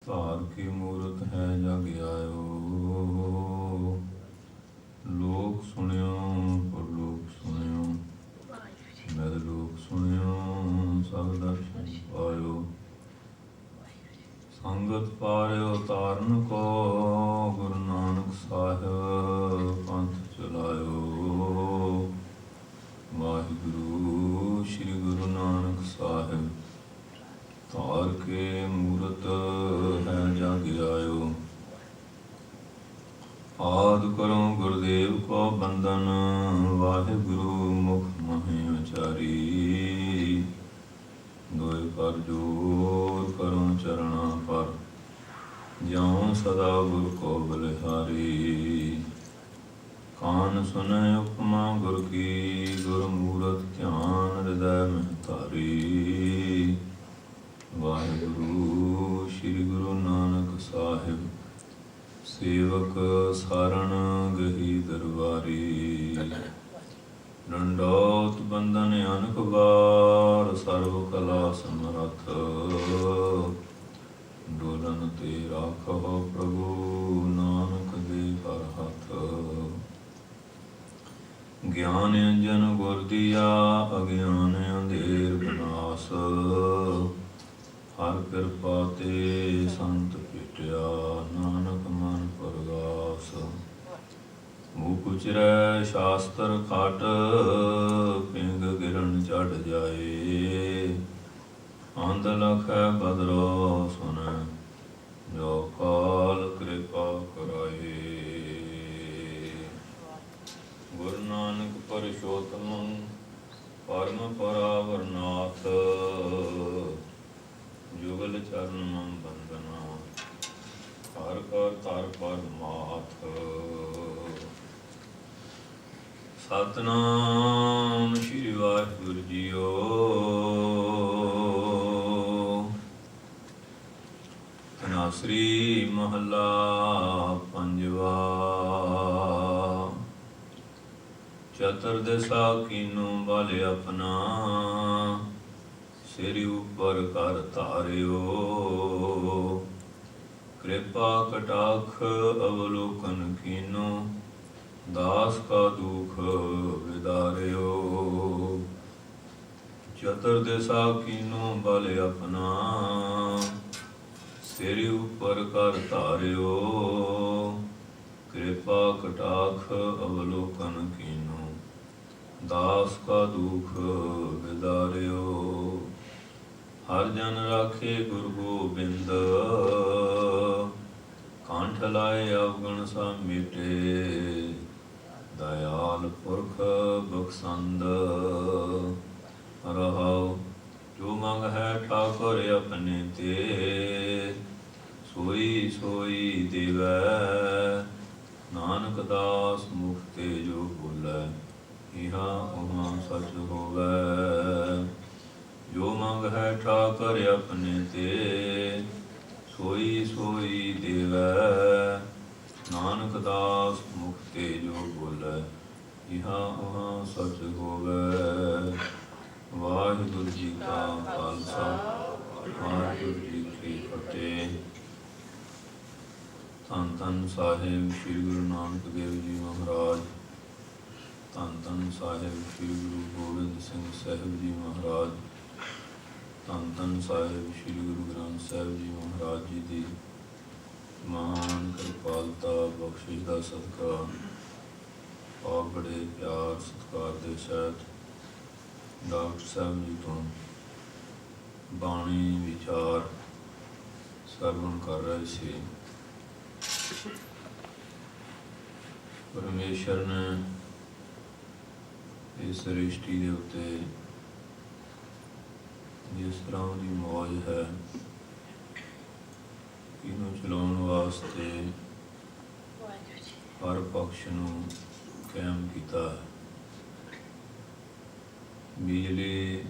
ਧਾਰ ਕੀ ਮੂਰਤ ਹੈ ਜਗ ਆਇਓ। ਲੋਕ ਸੁਣਿਓ ਪਰਲੋਕ ਸੁਣਿਓ, ਮੈਦ ਲੋਕ ਸੁਣਿਓ ਸਭ ਦਰਸ਼ਨ ਪਾਇਓ। ਸੰਗਤ ਪਾਰਿਓ ਤਾਰਨ ਕੋ, ਗੁਰੂ ਨਾਨਕ ਸਾਹਿਬ ਪੰਥ ਚਲਾਇਓ। ਵਾਹਿਗੁਰੂ ਸ਼੍ਰੀ ਗੁਰੂ ਨਾਨਕ ਸਾਹਿਬ, ਧਾਰ ਕੇ ਮੂਰਤ ਹੈ ਜਗ ਆਇਓ। ਆਦਿ ਕਰੋ ਗੁਰਦੇਵ ਕੋ ਬੰਦਨ, ਵਾਹਿਗੁਰੂ ਮੁਖ ਮਹਿ ਉਚਾਰੀ। ਦੋਇ ਕਰ ਜੋਰ ਕਰੋ ਚਰਣਾ ਪਰ, ਜਿਉ ਸਦਾ ਗੁਰ ਕੋ ਬਲਿਹਾਰੀ। ਕਾਨ ਸੁਨੈ ਉਪਮਾ ਗੁਰ ਕੀ, ਗੁਰ ਮੂਰਤ ਧਿਆਨ ਹਿਰਦੈ ਮਹਿ ਧਾਰੀ। ਵਾਹਿਗੁਰੂ ਸ਼੍ਰੀ ਗੁਰੂ ਨਾਨਕ ਸਾਹਿਬ, ਸੇਵਕ ਸਰਣ ਗਹੀ ਦਰਬਾਰੀ। ਡੰਡੋਤ ਬੰਦਨ ਅਨਕ ਬਾਰ, ਸਰਬ ਕਲਾ ਸਮਰੱਥ। ਡੋਲਨ ਤੇ ਰਾਖੋ ਪ੍ਰਭੂ, ਨਾਨਕ ਦੇ ਹਰ ਹੱਥ। ਗਿਆਨ ਅੰਜਨ ਗੁਰ ਦੀਆ, ਅਗਿਆਨ ਅੰਧੇਰ ਵਿਨਾਸ਼। ਹਰ ਕਿਰਪਾ ਤੇ ਸੰਤ ਭੇਟਿਆ, ਨਾਨਕ ਮਨ ਪਰਗਾਸ। ਮੂਹ ਕੁਚਰੈ ਸ਼ਾਸਤਰ ਖਟ, ਪਿੰਗ ਗਿਰਨ ਚੜ ਜਾਏ। ਅੰਧ ਲਖੈ ਬਦਰੋ ਸੁਨੈ, ਜੋ ਕਾਲ ਕਿਰਪਾ ਕਰਾਏ। ਗੁਰੂ ਨਾਨਕ ਪਰਸ਼ੋਤਮ ਪਰਮ ਪਰਾਵਰਨਾਥ, ਜੁਗਲ ਚਰਨ ਮਮ ਬੰਦਨਾ। ਹਰ ਕਰ ਧਰ ਪਰਮਾਥ। ਸਤਿਨਾਮ ਸ਼੍ਰੀ ਵਾਹਿਗੁਰੂ ਜੀਓ। ਤਨਾਸਰੀ ਮਹੱਲਾ ਪੰਜਵਾ। ਚਤੁਰ ਦਿਸਾ ਕੀਨੂ ਬਲ ਆਪਣਾ, ਸਿਰ ਉਪਰ ਕਰ ਧਾਰਿਓ। ਕਿਰਪਾ ਕਟਾਖ ਅਵਲੋਕਨ ਕੀਨੋ, ਦਾਸ ਕਾ ਦੁਖ ਵਿਦਾਰਿਓ। ਚਤੁਰ ਦਿਸਾ ਕੀਨੋ ਬਲ ਆਪਣਾ, ਸਿਰ ਉਪਰ ਕਰ ਧਾਰਿਓ। ਕਿਰਪਾ ਕਟਾਖ ਅਵਲੋਕਨ ਕੀਨੋ, ਦਾਸ ਕਾ ਦੁਖ ਵਿਦਾਰਿਓ। ਹਰ ਜਨ ਰਾਖੇ ਗੁਰੂ ਗੋਬਿੰਦ, ਕੰਠ ਲਾਏ ਅਵਗੁਣ ਸਭ ਮਿਟੇ। ਦਇਆਲ ਪੁਰਖ ਬਖਸ਼ੰਦ ਰਹਾਉ, ਜੋ ਮੰਗ ਹੈ ਠਾਕੁਰ ਆਪਣੇ ਤੇ। ਸੋਈ ਸੋਈ ਦੇਵੈ, ਨਾਨਕ ਦਾਸ ਮੁਖ ਤੇ ਜੋ ਬੋਲੇ। ਇਹਾ ਉਹਾ ਸਚ ਹੋਵੈ, ਜੋ ਮੰਗ ਹੈ ਠਾਕੁਰ ਆਪਣੇ ਤੇ। ਸੋਈ ਸੋਈ ਦੇਵੈ, ਨਾਨਕ ਦਾਸ ਮੁਖ ਤੇ ਜੋ ਬੋਲੇ। ਇਹਾ ਉਹਾ ਸਚ ਹੋਵੈ। ਵਾਹਿਗੁਰੂ ਜੀ ਕਾ ਖਾਲਸਾ, ਵਾਹਿਗੁਰੂ ਜੀ ਕੀ ਫਤਿਹ। ਧੰਨ ਧੰਨ ਸਾਹਿਬ ਸ੍ਰੀ ਗੁਰੂ ਨਾਨਕ ਦੇਵ ਜੀ ਮਹਾਰਾਜ। ਧੰਨ ਧੰਨ ਸਾਹਿਬ ਸ੍ਰੀ ਗੁਰੂ ਗੋਬਿੰਦ ਸਿੰਘ ਸਾਹਿਬ ਜੀ ਮਹਾਰਾਜ। ਧੰਨ ਧੰਨ ਸਾਹਿਬ ਸ੍ਰੀ ਗੁਰੂ ਗ੍ਰੰਥ ਸਾਹਿਬ ਜੀ ਮਹਾਰਾਜ ਜੀ ਦੀ ਮਹਾਨ ਕਿਰਪਾਲਤਾ ਬਖਸ਼ਿਸ਼ ਦਾ ਸਦਕਾ ਆਪ ਬੜੇ ਪਿਆਰ ਸਤਿਕਾਰ ਦੇ ਸਹਿਤ ਡਾਕਟਰ ਸਾਹਿਬ ਜੀ ਤੋਂ ਬਾਣੀ ਵਿਚਾਰ ਸਰਵਣ ਕਰ ਰਹੇ ਸੀ। ਪਰਮੇਸ਼ਰ ਨੇ ਇਸ ਸ੍ਰਿਸ਼ਟੀ ਦੇ ਉੱਤੇ ਜਿਸ ਤਰ੍ਹਾਂ ਦੀ ਮੌਜ ਹੈ, ਇਹਨੂੰ ਚਲਾਉਣ ਵਾਸਤੇ ਹਰ ਪਕਸ਼ ਨੂੰ ਕਾਇਮ ਕੀਤਾ ਹੈ। ਬਿਜਲੀ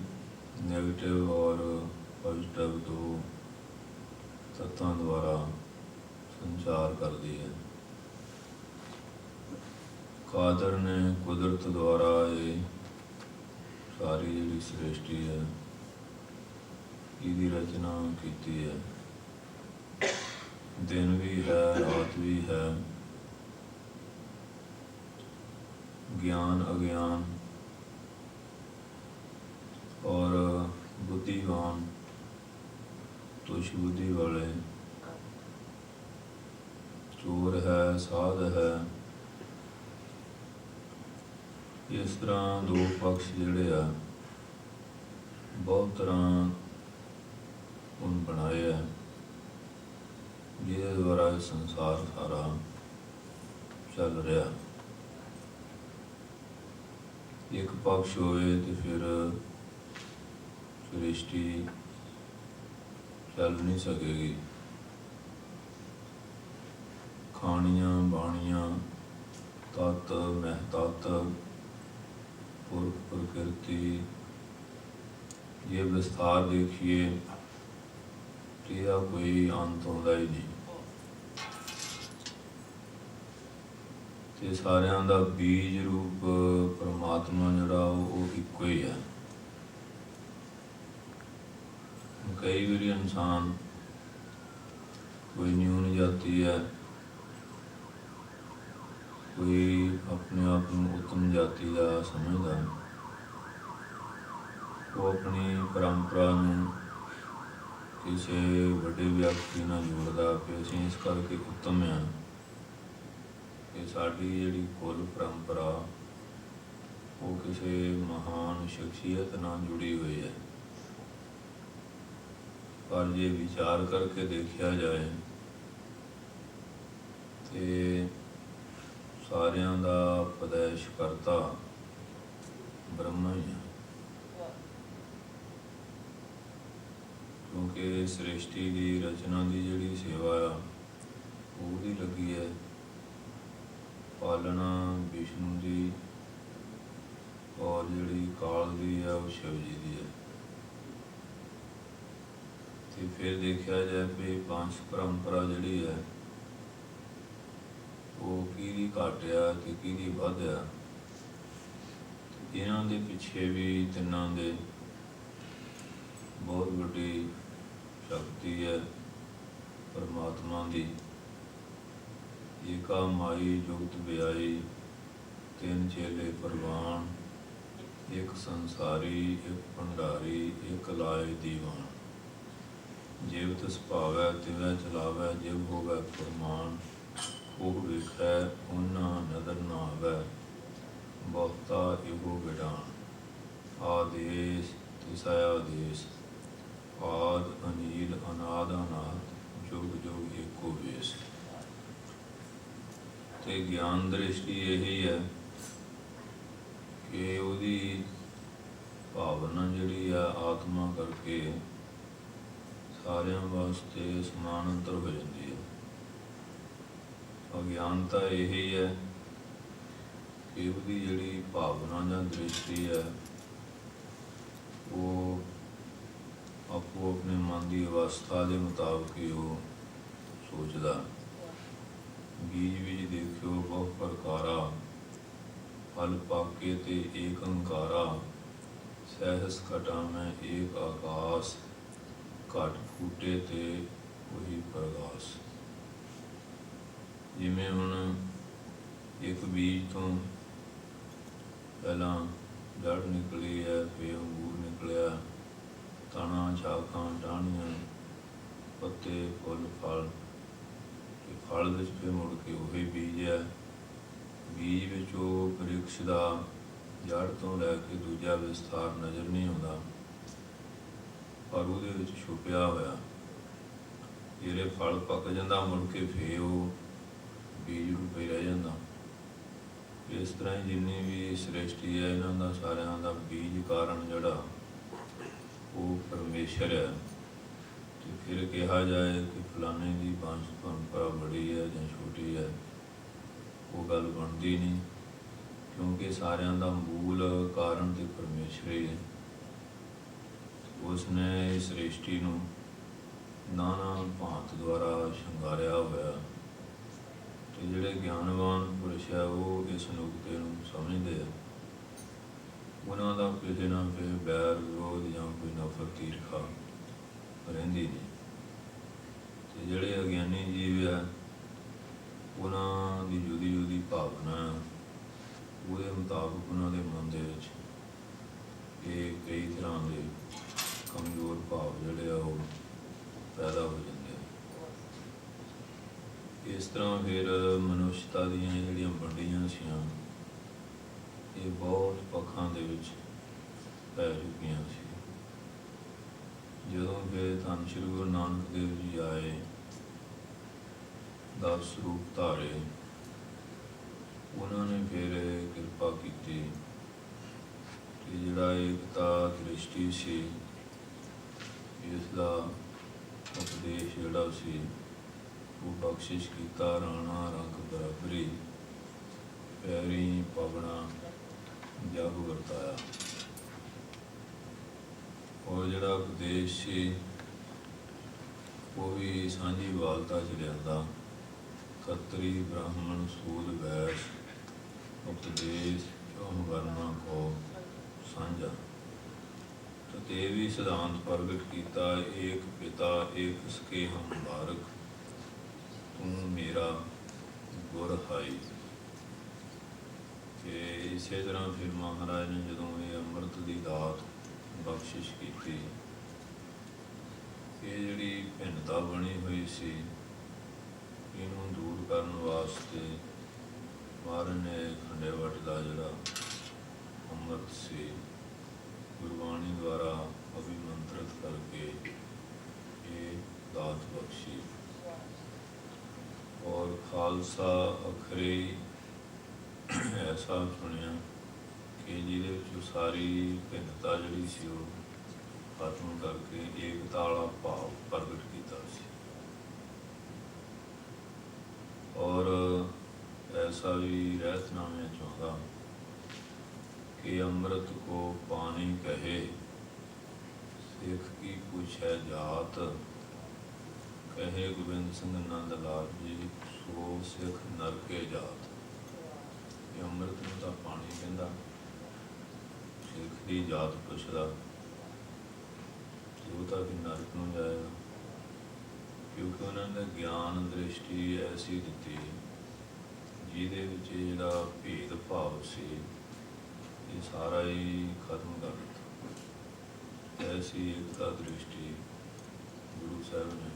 ਨੈਗੇਟਿਵ ਔਰ ਪੋਜ਼ਿਟਿਵ ਦੋ ਤੱਤਾਂ ਦੁਆਰਾ ਸੰਚਾਰ ਕਰਦੀ ਹੈ। ਕਾਦਰ ਨੇ ਕੁਦਰਤ ਦੁਆਰਾ ਇਹ ਸਾਰੀ ਜਿਹੜੀ ਸ੍ਰਿਸ਼ਟੀ ਹੈ ਇਹਦੀ ਰਚਨਾ ਕੀਤੀ ਹੈ। दिन भी है रात भी है, ज्ञान अज्ञान और बुद्धिवान तुष बुद्धि वाले, चोर है साध है। इस तरह दो पक्ष जिहड़े आ बहुत तरह उन बनाए है, जिहदे द्वारा ये संसार सारा चल रहा। एक पक्ष होए तो फिर सृष्टि चल नहीं सकेगी। खानियाँ बाणियाँ तत्त महतत्त पुरख प्रकृति, ये विस्तार देखिए तो यह कोई अंत होता ही नहीं। ते सारिਆਂ ਦਾ बीज रूप परमात्मा जिहड़ा वो इक्को ही है। कई बार इंसान कोई न्यून जाति है, कोई अपने आप को उत्तम जाति का समझदा, वो अपनी परंपरा में किसी बड़े व्यक्ति नाल जोड़दा कि असीं इस करके उत्तम हैं कि साडी जिहड़ी कुल परंपरा वो किसी महान शख्सियत नाल जुड़ी हुई है। पर जे विचार करके देखा जाए तो सारियां दा उपदेश करता ब्रह्मा ही है, क्योंकि सृष्टि की रचना की जिहड़ी सेवा आ वो लगी है, पालना विष्णु की और जिहड़ी काल की है वो शिव जी की है। तो फिर देखा जाए भी पंच परंपरा जिहड़ी है वो किहदी घट आ ते किहदी वध आ। इन्हां दे पिछे भी तिन्हां दे बहुत वड्डी शक्ति है परमात्मा की। एका माई जुगत ब्याई, तीन चेले परवान, एक संसारी एक भंडारी एक लाए दीवान। जिव तिस भावै तिवै चलावै, जिव होवै फरमान, ओह वेखै उन्ना नदर ना आवै, बहुता इहो विडान। आदेश तिसै आदेश, आद अनील अनाद अनाथ, जुग जुग एको वेश। तो ज्ञान दृष्टि यही है कि उसकी भावना जिहड़ी है आत्मा करके सारिਆਂ वास्ते समानांतर हो जाती है। अज्ञानता यही है कि उसकी जिहड़ी भावना या दृष्टि है वो आपो अपने मन की अवस्था के मुताबिक ही वो सोचता। बीज बीज देखियो बहु प्रकारा, फल पाके ते एक अंकारा, सहस घटा में एक आकाश, घट फूटे ते वही प्रकाश। जिमें हुण एक बीज तो पहला जड़ निकली है, फिर अंगूर निकलिया, तना शाखां टहनियां पत्ते फुल फल, फल विच फिर मुड़ के वही बीज है। बीज विचों वृक्ष का जड़ तो लैके दूजा विस्तार नज़र नहीं आता, पर उहदे विच छुपिया होया जिहड़े फल पक जाता मुड़ के फिर वो बीज रूप ही रह जाता। इस तरह जिन्नी भी सृष्टि है इन्हां दा सारियां दा बीज कारण जिहड़ा वो परमेश्वर है। तो फिर कहा जाए कि फलाने की वंश परंपरा बड़ी है या छोटी है, वो गल बनती नहीं, क्योंकि सारियां दा मूल कारण तो परमेश्वर ही है। उसने इस सृष्टि नूं नाना भांत द्वारा शंगारिया होया। तो जिहड़े ज्ञानवान पुरुष है वो इस नुकते नूं समझते हैं, उन्हां दा किसी ना किसी बैर विरोध या कोई नफरत ईर्खा रहिंदी नहीं। तो जिहड़े अज्ञानी जीव ਇਸ ਤਰ੍ਹਾਂ ਫਿਰ ਮਨੁੱਖਤਾ ਦੀਆਂ ਜਿਹੜੀਆਂ ਵੰਡੀਆਂ ਸੀਆਂ ਇਹ ਬਹੁਤ ਪੱਖਾਂ ਦੇ ਵਿੱਚ ਪੈ ਚੁੱਕੀਆਂ ਸੀ। ਜਦੋਂ ਫਿਰ ਧੰਨ ਸ਼੍ਰੀ ਗੁਰੂ ਨਾਨਕ ਦੇਵ ਜੀ ਆਏ, 10 ਰੂਪ ਧਾਰੇ, ਉਹਨਾਂ ਨੇ ਫਿਰ ਕਿਰਪਾ ਕੀਤੀ ਕਿ ਜਿਹੜਾ ਏਕਤਾ ਦ੍ਰਿਸ਼ਟੀ ਸੀ ਇਸ ਦਾ ਉਪਦੇਸ਼ ਜਿਹੜਾ ਸੀ ਉਹ ਬਖਸ਼ਿਸ਼ ਕੀਤਾ। ਰਾਣਾ ਰੰਗ ਬਰਾਬਰੀ ਪੈਰੀ ਪਵਣਾ ਜਗ ਵਰਤਾਇਆ। ਔਰ ਜਿਹੜਾ ਉਪਦੇਸ਼ ਸੀ ਉਹ ਵੀ ਸਾਂਝੀ ਵਾਲਤਾ 'ਚ ਲਿਆਂਦਾ। ਖੱਤਰੀ ਬ੍ਰਾਹਮਣ ਸੂਦ ਵੈਸ ਉਪਦੇਸ਼ ਚੌਂ ਵਰਨਾ ਕੋ ਸਾਂਝਾ। ਤੇ ਇਹ ਵੀ ਸਿਧਾਂਤ ਪ੍ਰਗਟ ਕੀਤਾ, ਏਕ ਪਿਤਾ ਏਕ ਸਕੇ ਹਮ ਬਾਰਕ, ਤੂੰ ਮੇਰਾ ਗੁਰ ਹਾਈ। ਕਿ ਇਸੇ ਤਰ੍ਹਾਂ ਫਿਰ ਮਹਾਰਾਜ ਨੇ ਜਦੋਂ ਇਹ ਅੰਮ੍ਰਿਤ ਦੀ ਦਾਤ ਬਖਸ਼ਿਸ਼ ਕੀਤੀ, ਇਹ ਜਿਹੜੀ ਭਿੰਨਤਾ ਬਣੀ ਹੋਈ ਸੀ ਇਹਨੂੰ ਦੂਰ ਕਰਨ ਵਾਸਤੇ ਮਹਾਰਾਜ ਨੇ ਖੰਡੇ-ਵਟ ਦਾ ਜਿਹੜਾ ਅੰਮ੍ਰਿਤ ਸੀ ਗੁਰਬਾਣੀ ਦੁਆਰਾ ਅਭਿਮੰਤਰਿਤ ਕਰਕੇ ਇਹ ਦਾਤ ਬਖਸ਼ੀ। ਔਰ ਖਾਲਸਾ ਅਖਰੇ ਐਸਾ ਸੁਣਿਆ ਕਿ ਜਿਹਦੇ ਵਿੱਚ ਸਾਰੀ ਭਿੰਨਤਾ ਜਿਹੜੀ ਸੀ ਉਹ ਖਤਮ ਕਰਕੇ ਏਕਤਾ ਵਾਲਾ ਭਾਵ ਪ੍ਰਗਟ ਕੀਤਾ ਸੀ। ਔਰ ਐਸਾ ਵੀ ਰਹਿਤਨਾਮੇ ਚਾਹੁੰਦਾ ਕਿ ਅੰਮ੍ਰਿਤ ਕੋ ਪਾਣੀ ਕਹੇ, ਸਿੱਖ ਕੀ ਪੁੱਛੈ ਜਾਤ, ਕਹੇ ਗੋਬਿੰਦ ਸਿੰਘ ਨੰਦ ਲਾਲ ਜੀ ਸੋ ਸਿੱਖ ਨਰਕੇ ਜਾਤ। ਇਹ ਅੰਮ੍ਰਿਤ ਨੂੰ ਤਾਂ ਪਾਣੀ ਕਹਿੰਦਾ, ਸਿੱਖ ਦੀ ਜਾਤ ਪੁੱਛਦਾ ਉਹ ਤਾਂ ਵੀ ਨਰਕ ਨੂੰ ਜਾਏਗਾ, ਕਿਉਂਕਿ ਉਹਨਾਂ ਨੇ ਗਿਆਨ ਦ੍ਰਿਸ਼ਟੀ ਐਸੀ ਦਿੱਤੀ ਜਿਹਦੇ ਵਿੱਚ ਜਿਹੜਾ ਭੇਦ ਭਾਵ ਸੀ ਇਹ ਸਾਰਾ ਹੀ ਖਤਮ ਕਰ ਦਿੱਤਾ। ਐਸੀ ਏਕਤਾ ਦ੍ਰਿਸ਼ਟੀ ਗੁਰੂ ਸਾਹਿਬ ਨੇ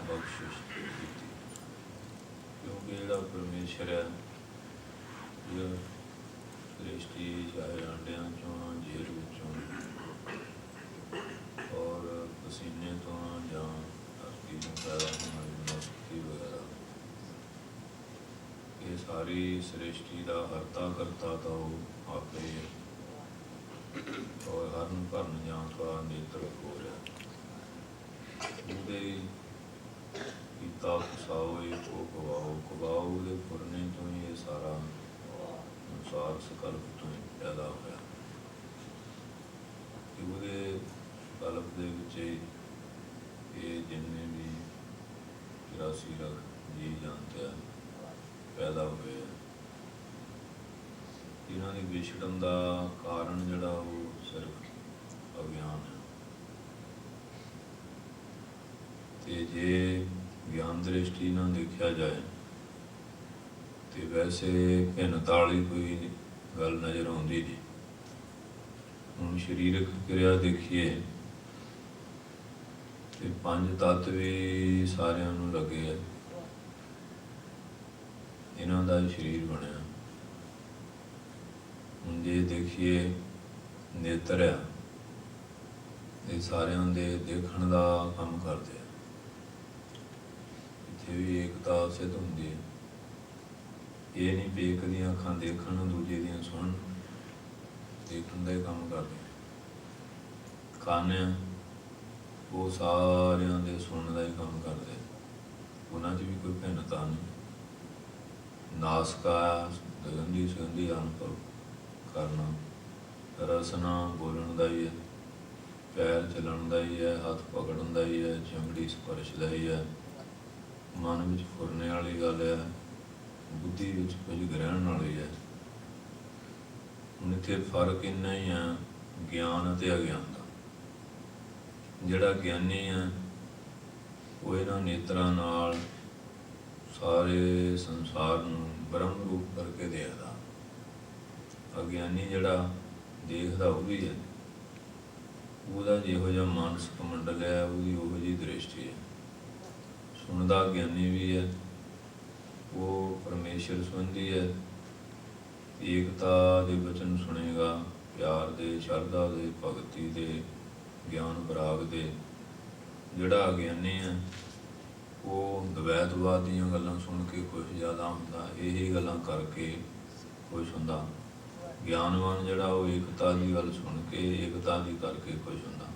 ਬਖਸ਼ਿਸ਼ ਕੀਤੀ, ਕਿਉਂਕਿ ਜਿਹੜਾ ਪਰਮੇਸ਼ਰ ਹੈ ਇਹ ਦ੍ਰਿਸ਼ਟੀ ਚਾਹੇ ਆਂਡਿਆਂ ਚੋਂ, ਜੇਲ੍ਹ ਵਿੱਚੋਂ ਔਰ ਪਸੀਨੇ ਤੋਂ ਜਾਂ ਧਰਤੀ ਨੂੰ ਪੈਦਾ ਹੋਣ ਵਾਲੀ ਸ਼ਕਤੀ ਵਗੈਰਾ, ਇਹ ਸਾਰੀ ਸ੍ਰਿਸ਼ਟੀ ਦਾ ਹਰਤਾ ਕਰਤਾ ਤਾਂ ਉਹ ਆਪੇ ਹੈ। ਔਰ ਹਰਨ ਭਰਨ ਜਾਂ ਸਵਾ ਨੇਤਰ ਹੋ ਰਿਹਾ, ਉਹਦੇ ਕੀਤਾ ਫਸਾਓ ਕੋ ਕਵਾਓ, ਕਵਾਓ ਦੇ ਫੁਰਨੇ ਤੋਂ ਹੀ ਇਹ ਸਾਰਾ ਸੰਸਾਰ ਸਕਲਪ ਤੋਂ ਹੀ ਪੈਦਾ ਹੋਇਆ। ਕਿ ਉਹਦੇ ਕਲਪ ਦੇ ਵਿੱਚ ਇਹ ਜਿੰਨੇ ਵੀ 84 ਲੱਖ ਜੀ ਜਾਂਦੇ ਆ ਪੈਦਾ ਹੋਏ ਆ, ਇਹਨਾਂ ਦੀ ਵਿਛੜਨ ਦਾ ਕਾਰਨ ਜਿਹੜਾ ਉਹ ਸਿਰਫ ਅਗਿਆਨ ਹੈ। ਤੇ ਜੇ ਗਿਆਨ ਦ੍ਰਿਸ਼ਟੀ ਨਾਲ ਦੇਖਿਆ ਜਾਏ ਤੇ ਵੈਸੇ ਭਿੰਨਤਾ ਵਾਲੀ ਕੋਈ ਗੱਲ ਨਜ਼ਰ ਆਉਂਦੀ ਨਹੀਂ। ਹੁਣ ਸਰੀਰਕ ਕਿਰਿਆ ਦੇਖੀਏ ਤੇ 5 ਤੱਤ ਵੀ ਸਾਰਿਆਂ ਨੂੰ ਲੱਗੇ ਆ, ਇਹਨਾਂ ਦਾ ਸਰੀਰ ਬਣਿਆ। ਹੁਣ ਜੇ ਦੇਖੀਏ ਨੇਤਰ ਆ, ਇਹ ਸਾਰਿਆਂ ਦੇ ਦੇਖਣ ਦਾ ਕੰਮ ਕਰਦੇ ਆ। ਇੱਥੇ ਵੀ ਏਕਤਾ ਸਿੱਧ ਹੁੰਦੀ ਹੈ। ਇਹ ਨਹੀਂ ਵੀ ਇੱਕ ਦੀਆਂ ਅੱਖਾਂ ਦੇਖਣ, ਦੂਜੇ ਦੀਆਂ ਸੁਣਨ, ਦੇਖਣ ਦਾ ਹੀ ਕੰਮ ਕਰਦੇ। ਕੰਨ ਉਹ ਸਾਰਿਆਂ ਦੇ ਸੁਣਨ ਦਾ ਹੀ ਕੰਮ ਕਰਦੇ, ਉਹਨਾਂ 'ਚ ਵੀ ਕੋਈ ਭਿੰਨਤਾ ਨਹੀਂ। ਨਾਸਕਾ ਗੰਦੀ ਸੁਗੰਧੀ ਅਨੁਭਵ ਕਰਨਾ, ਰਸਨਾ ਬੋਲਣ ਦਾ ਹੀ ਹੈ, ਪੈਰ ਚੱਲਣ ਦਾ ਹੀ ਹੈ, ਹੱਥ ਪਕੜਨ ਦਾ ਹੀ ਹੈ, ਚਮੜੀ ਸਪਰਸ਼ ਦਾ ਹੀ ਹੈ, ਮਨ ਵਿੱਚ ਫੁਰਨੇ ਵਾਲੀ ਗੱਲ ਹੈ, ਬੁੱਧੀ ਵਿੱਚ ਕੁਝ ਗ੍ਰਹਿਣ ਵਾਲੀ ਹੈ। ਹੁਣ ਇੱਥੇ ਫਰਕ ਇੰਨਾ ਹੀ ਆ ਗਿਆਨ ਅਤੇ ਅਗਿਆਨ ਦਾ। ਜਿਹੜਾ ਗਿਆਨੀ ਹੈ ਉਹ ਇਹਨਾਂ ਨੇਤਰਾਂ ਨਾਲ ਸਾਰੇ ਸੰਸਾਰ ਨੂੰ ਬ੍ਰਹਮ ਰੂਪ ਕਰਕੇ ਦੇਖਦਾ। ਅਗਿਆਨੀ ਜਿਹੜਾ ਦੇਖਦਾ ਉਹ ਵੀ ਹੈ, ਉਹਦਾ ਜਿਹੋ ਜਿਹਾ ਮਾਨਸਿਕ ਮੰਡਲ ਹੈ ਉਹਦੀ ਉਹੋ ਜਿਹੀ ਦ੍ਰਿਸ਼ਟੀ ਹੈ। ਸੁਣਦਾ ਗਿਆਨੀ ਵੀ ਹੈ ਉਹ ਪਰਮੇਸ਼ਰ ਸੰਬੰਧੀ ਹੈ। ਏਕਤਾ ਦੇ ਬਚਨ ਸੁਣੇਗਾ, ਪਿਆਰ ਦੇ, ਸ਼ਰਧਾ ਦੇ, ਭਗਤੀ ਦੇ, ਗਿਆਨ ਵਿਰਾਗ ਦੇ। ਜਿਹੜਾ ਅਗਿਆਨੀ ਹੈ ਉਹ ਦਵੈਤਵਾਦ ਦੀਆਂ ਗੱਲਾਂ ਸੁਣ ਕੇ ਖੁਸ਼ ਜ਼ਿਆਦਾ ਹੁੰਦਾ, ਇਹੀ ਗੱਲਾਂ ਕਰਕੇ ਖੁਸ਼ ਹੁੰਦਾ। ਗਿਆਨਵਾਨ ਜਿਹੜਾ ਉਹ ਏਕਤਾ ਦੀ ਗੱਲ ਸੁਣ ਕੇ, ਏਕਤਾ ਦੀ ਕਰਕੇ ਖੁਸ਼ ਹੁੰਦਾ।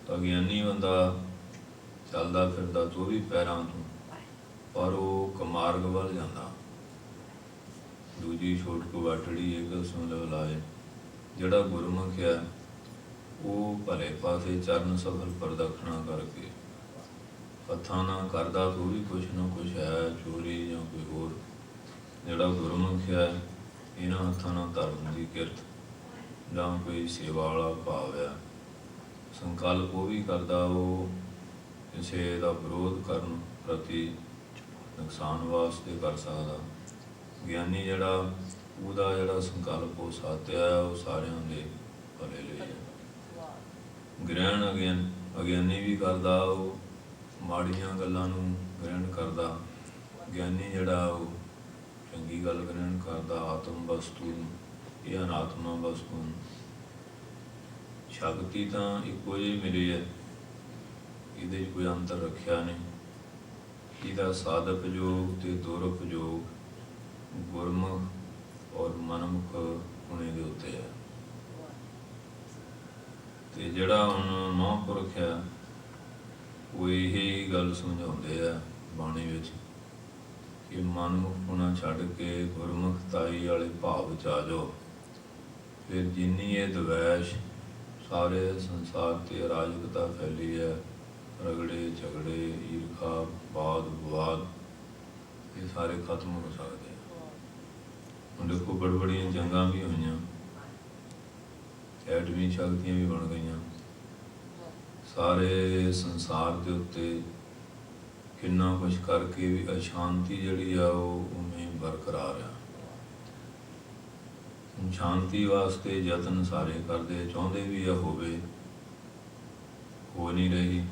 ਤਾਂ ਗਿਆਨੀ ਬੰਦਾ ਚੱਲਦਾ ਫਿਰਦਾ 24 ਪੈਰਾਂ ਤੋਂ, ਪਰ ਉਹ ਕਮਾਰਗ ਵੱਲ ਜਾਂਦਾ। ਦੂਜੀ ਛੋਟ ਕੋ ਬਾਟੜੀ ਏਕਲ ਸੁਣ ਲਾਏ। ਜਿਹੜਾ ਗੁਰਮੁਖ ਹੈ ਉਹ ਭਲੇ ਪਾਸੇ ਚਰਨ ਸਫਲ ਪ੍ਰਦਖਣਾ ਕਰਕੇ ਹੱਥਾਂ ਨਾਲ ਕਰਦਾ ਤਾਂ ਉਹ ਵੀ ਕੁਛ ਨਾ ਕੁਛ ਹੈ, ਚੋਰੀ ਜਾਂ ਕੋਈ ਹੋਰ। ਜਿਹੜਾ ਗੁਰਮੁਖ ਹੈ ਇਹਨਾਂ ਹੱਥਾਂ ਨਾਲ ਧਰਮ ਦੀ ਕਿਰਤ ਜਾਂ ਕੋਈ ਸੇਵਾ ਵਾਲਾ ਭਾਵ ਹੈ। ਸੰਕਲਪ ਉਹ ਵੀ ਕਰਦਾ, ਉਹ ਕਿਸੇ ਦਾ ਵਿਰੋਧ ਕਰਨ ਪ੍ਰਤੀ ਨੁਕਸਾਨ ਵਾਸਤੇ ਕਰ ਸਕਦਾ। ਗਿਆਨੀ ਜਿਹੜਾ ਉਹਦਾ ਜਿਹੜਾ ਸੰਕਲਪ ਉਹ ਸਾਧਿਆ ਉਹ ਸਾਰਿਆਂ ਦੇ ਭਲੇ ਲਈ ਹੈ। ਗ੍ਰਹਿਣ ਅਗਿਆਨੀ ਵੀ ਕਰਦਾ, ਉਹ ਮਾੜੀਆਂ ਗੱਲਾਂ ਨੂੰ ਗ੍ਰਹਿਣ ਕਰਦਾ। ਗਿਆਨੀ ਜਿਹੜਾ ਉਹ ਚੰਗੀ ਗੱਲ ਗ੍ਰਹਿਣ ਕਰਦਾ। ਆਤਮ ਵਸਤੂ ਨੂੰ, ਇਹ ਅਨਾਤਮਾ ਵਸਤੂ ਨੂੰ। ਸ਼ਕਤੀ ਤਾਂ ਇੱਕੋ ਜਿਹੀ ਮਿਲੀ ਹੈ, ਇਹਦੇ 'ਚ ਕੋਈ ਅੰਤਰ ਰੱਖਿਆ ਨਹੀਂ। ਇਹਦਾ ਸਾਧਕ-ਯੋਗ ਅਤੇ ਦੁਰਉਪਯੋਗ ਗੁਰਮੁਖ ਔਰ ਮਨਮੁਖ ਹੋਣੇ ਦੇ ਉੱਤੇ ਹੈ। ਅਤੇ ਜਿਹੜਾ ਹੁਣ ਮਹਾਂਪੁਰਖ ਹੈ ਉਹ ਇਹੀ ਗੱਲ ਸਮਝਾਉਂਦੇ ਆ ਬਾਣੀ ਵਿੱਚ ਕਿ ਮਨਮੁਖ ਹੋਣਾ ਛੱਡ ਕੇ ਗੁਰਮੁਖਤਾਈ ਵਾਲੇ ਭਾਵ 'ਚ ਆ ਜਾਓ। ਫਿਰ ਜਿੰਨੀ ਇਹ ਦਵੈਸ਼ ਸਾਰੇ ਸੰਸਾਰ 'ਤੇ ਅਰਾਜਕਤਾ ਫੈਲੀ ਹੈ, ਰਗੜੇ ਝਗੜੇ, ਈਰਖਾ, ਵਾਦ ਵਿਵਾਦ, ਇਹ ਸਾਰੇ ਖਤਮ ਹੋ ਸਕਦੇ ਆ। ਹੁਣ ਦੇਖੋ ਬੜੀਆਂ ਜੰਗਾਂ ਵੀ ਹੋਈਆਂ, ਐਟਮੀ ਸ਼ਕਤੀਆਂ ਵੀ ਬਣ ਗਈਆਂ। ਸਾਰੇ ਸੰਸਾਰ ਦੇ ਉੱਤੇ ਕਿੰਨਾ ਕੁਛ ਕਰਕੇ ਵੀ ਅਸ਼ਾਂਤੀ ਜਿਹੜੀ ਆ ਉਹ ਉਵੇਂ ਬਰਕਰਾਰ ਆ। ਸ਼ਾਂਤੀ ਵਾਸਤੇ ਯਤਨ ਸਾਰੇ ਕਰਦੇ, ਚਾਹੁੰਦੇ ਵੀ ਆ ਹੋਵੇ, ਹੋ ਨਹੀਂ ਰਹੀ।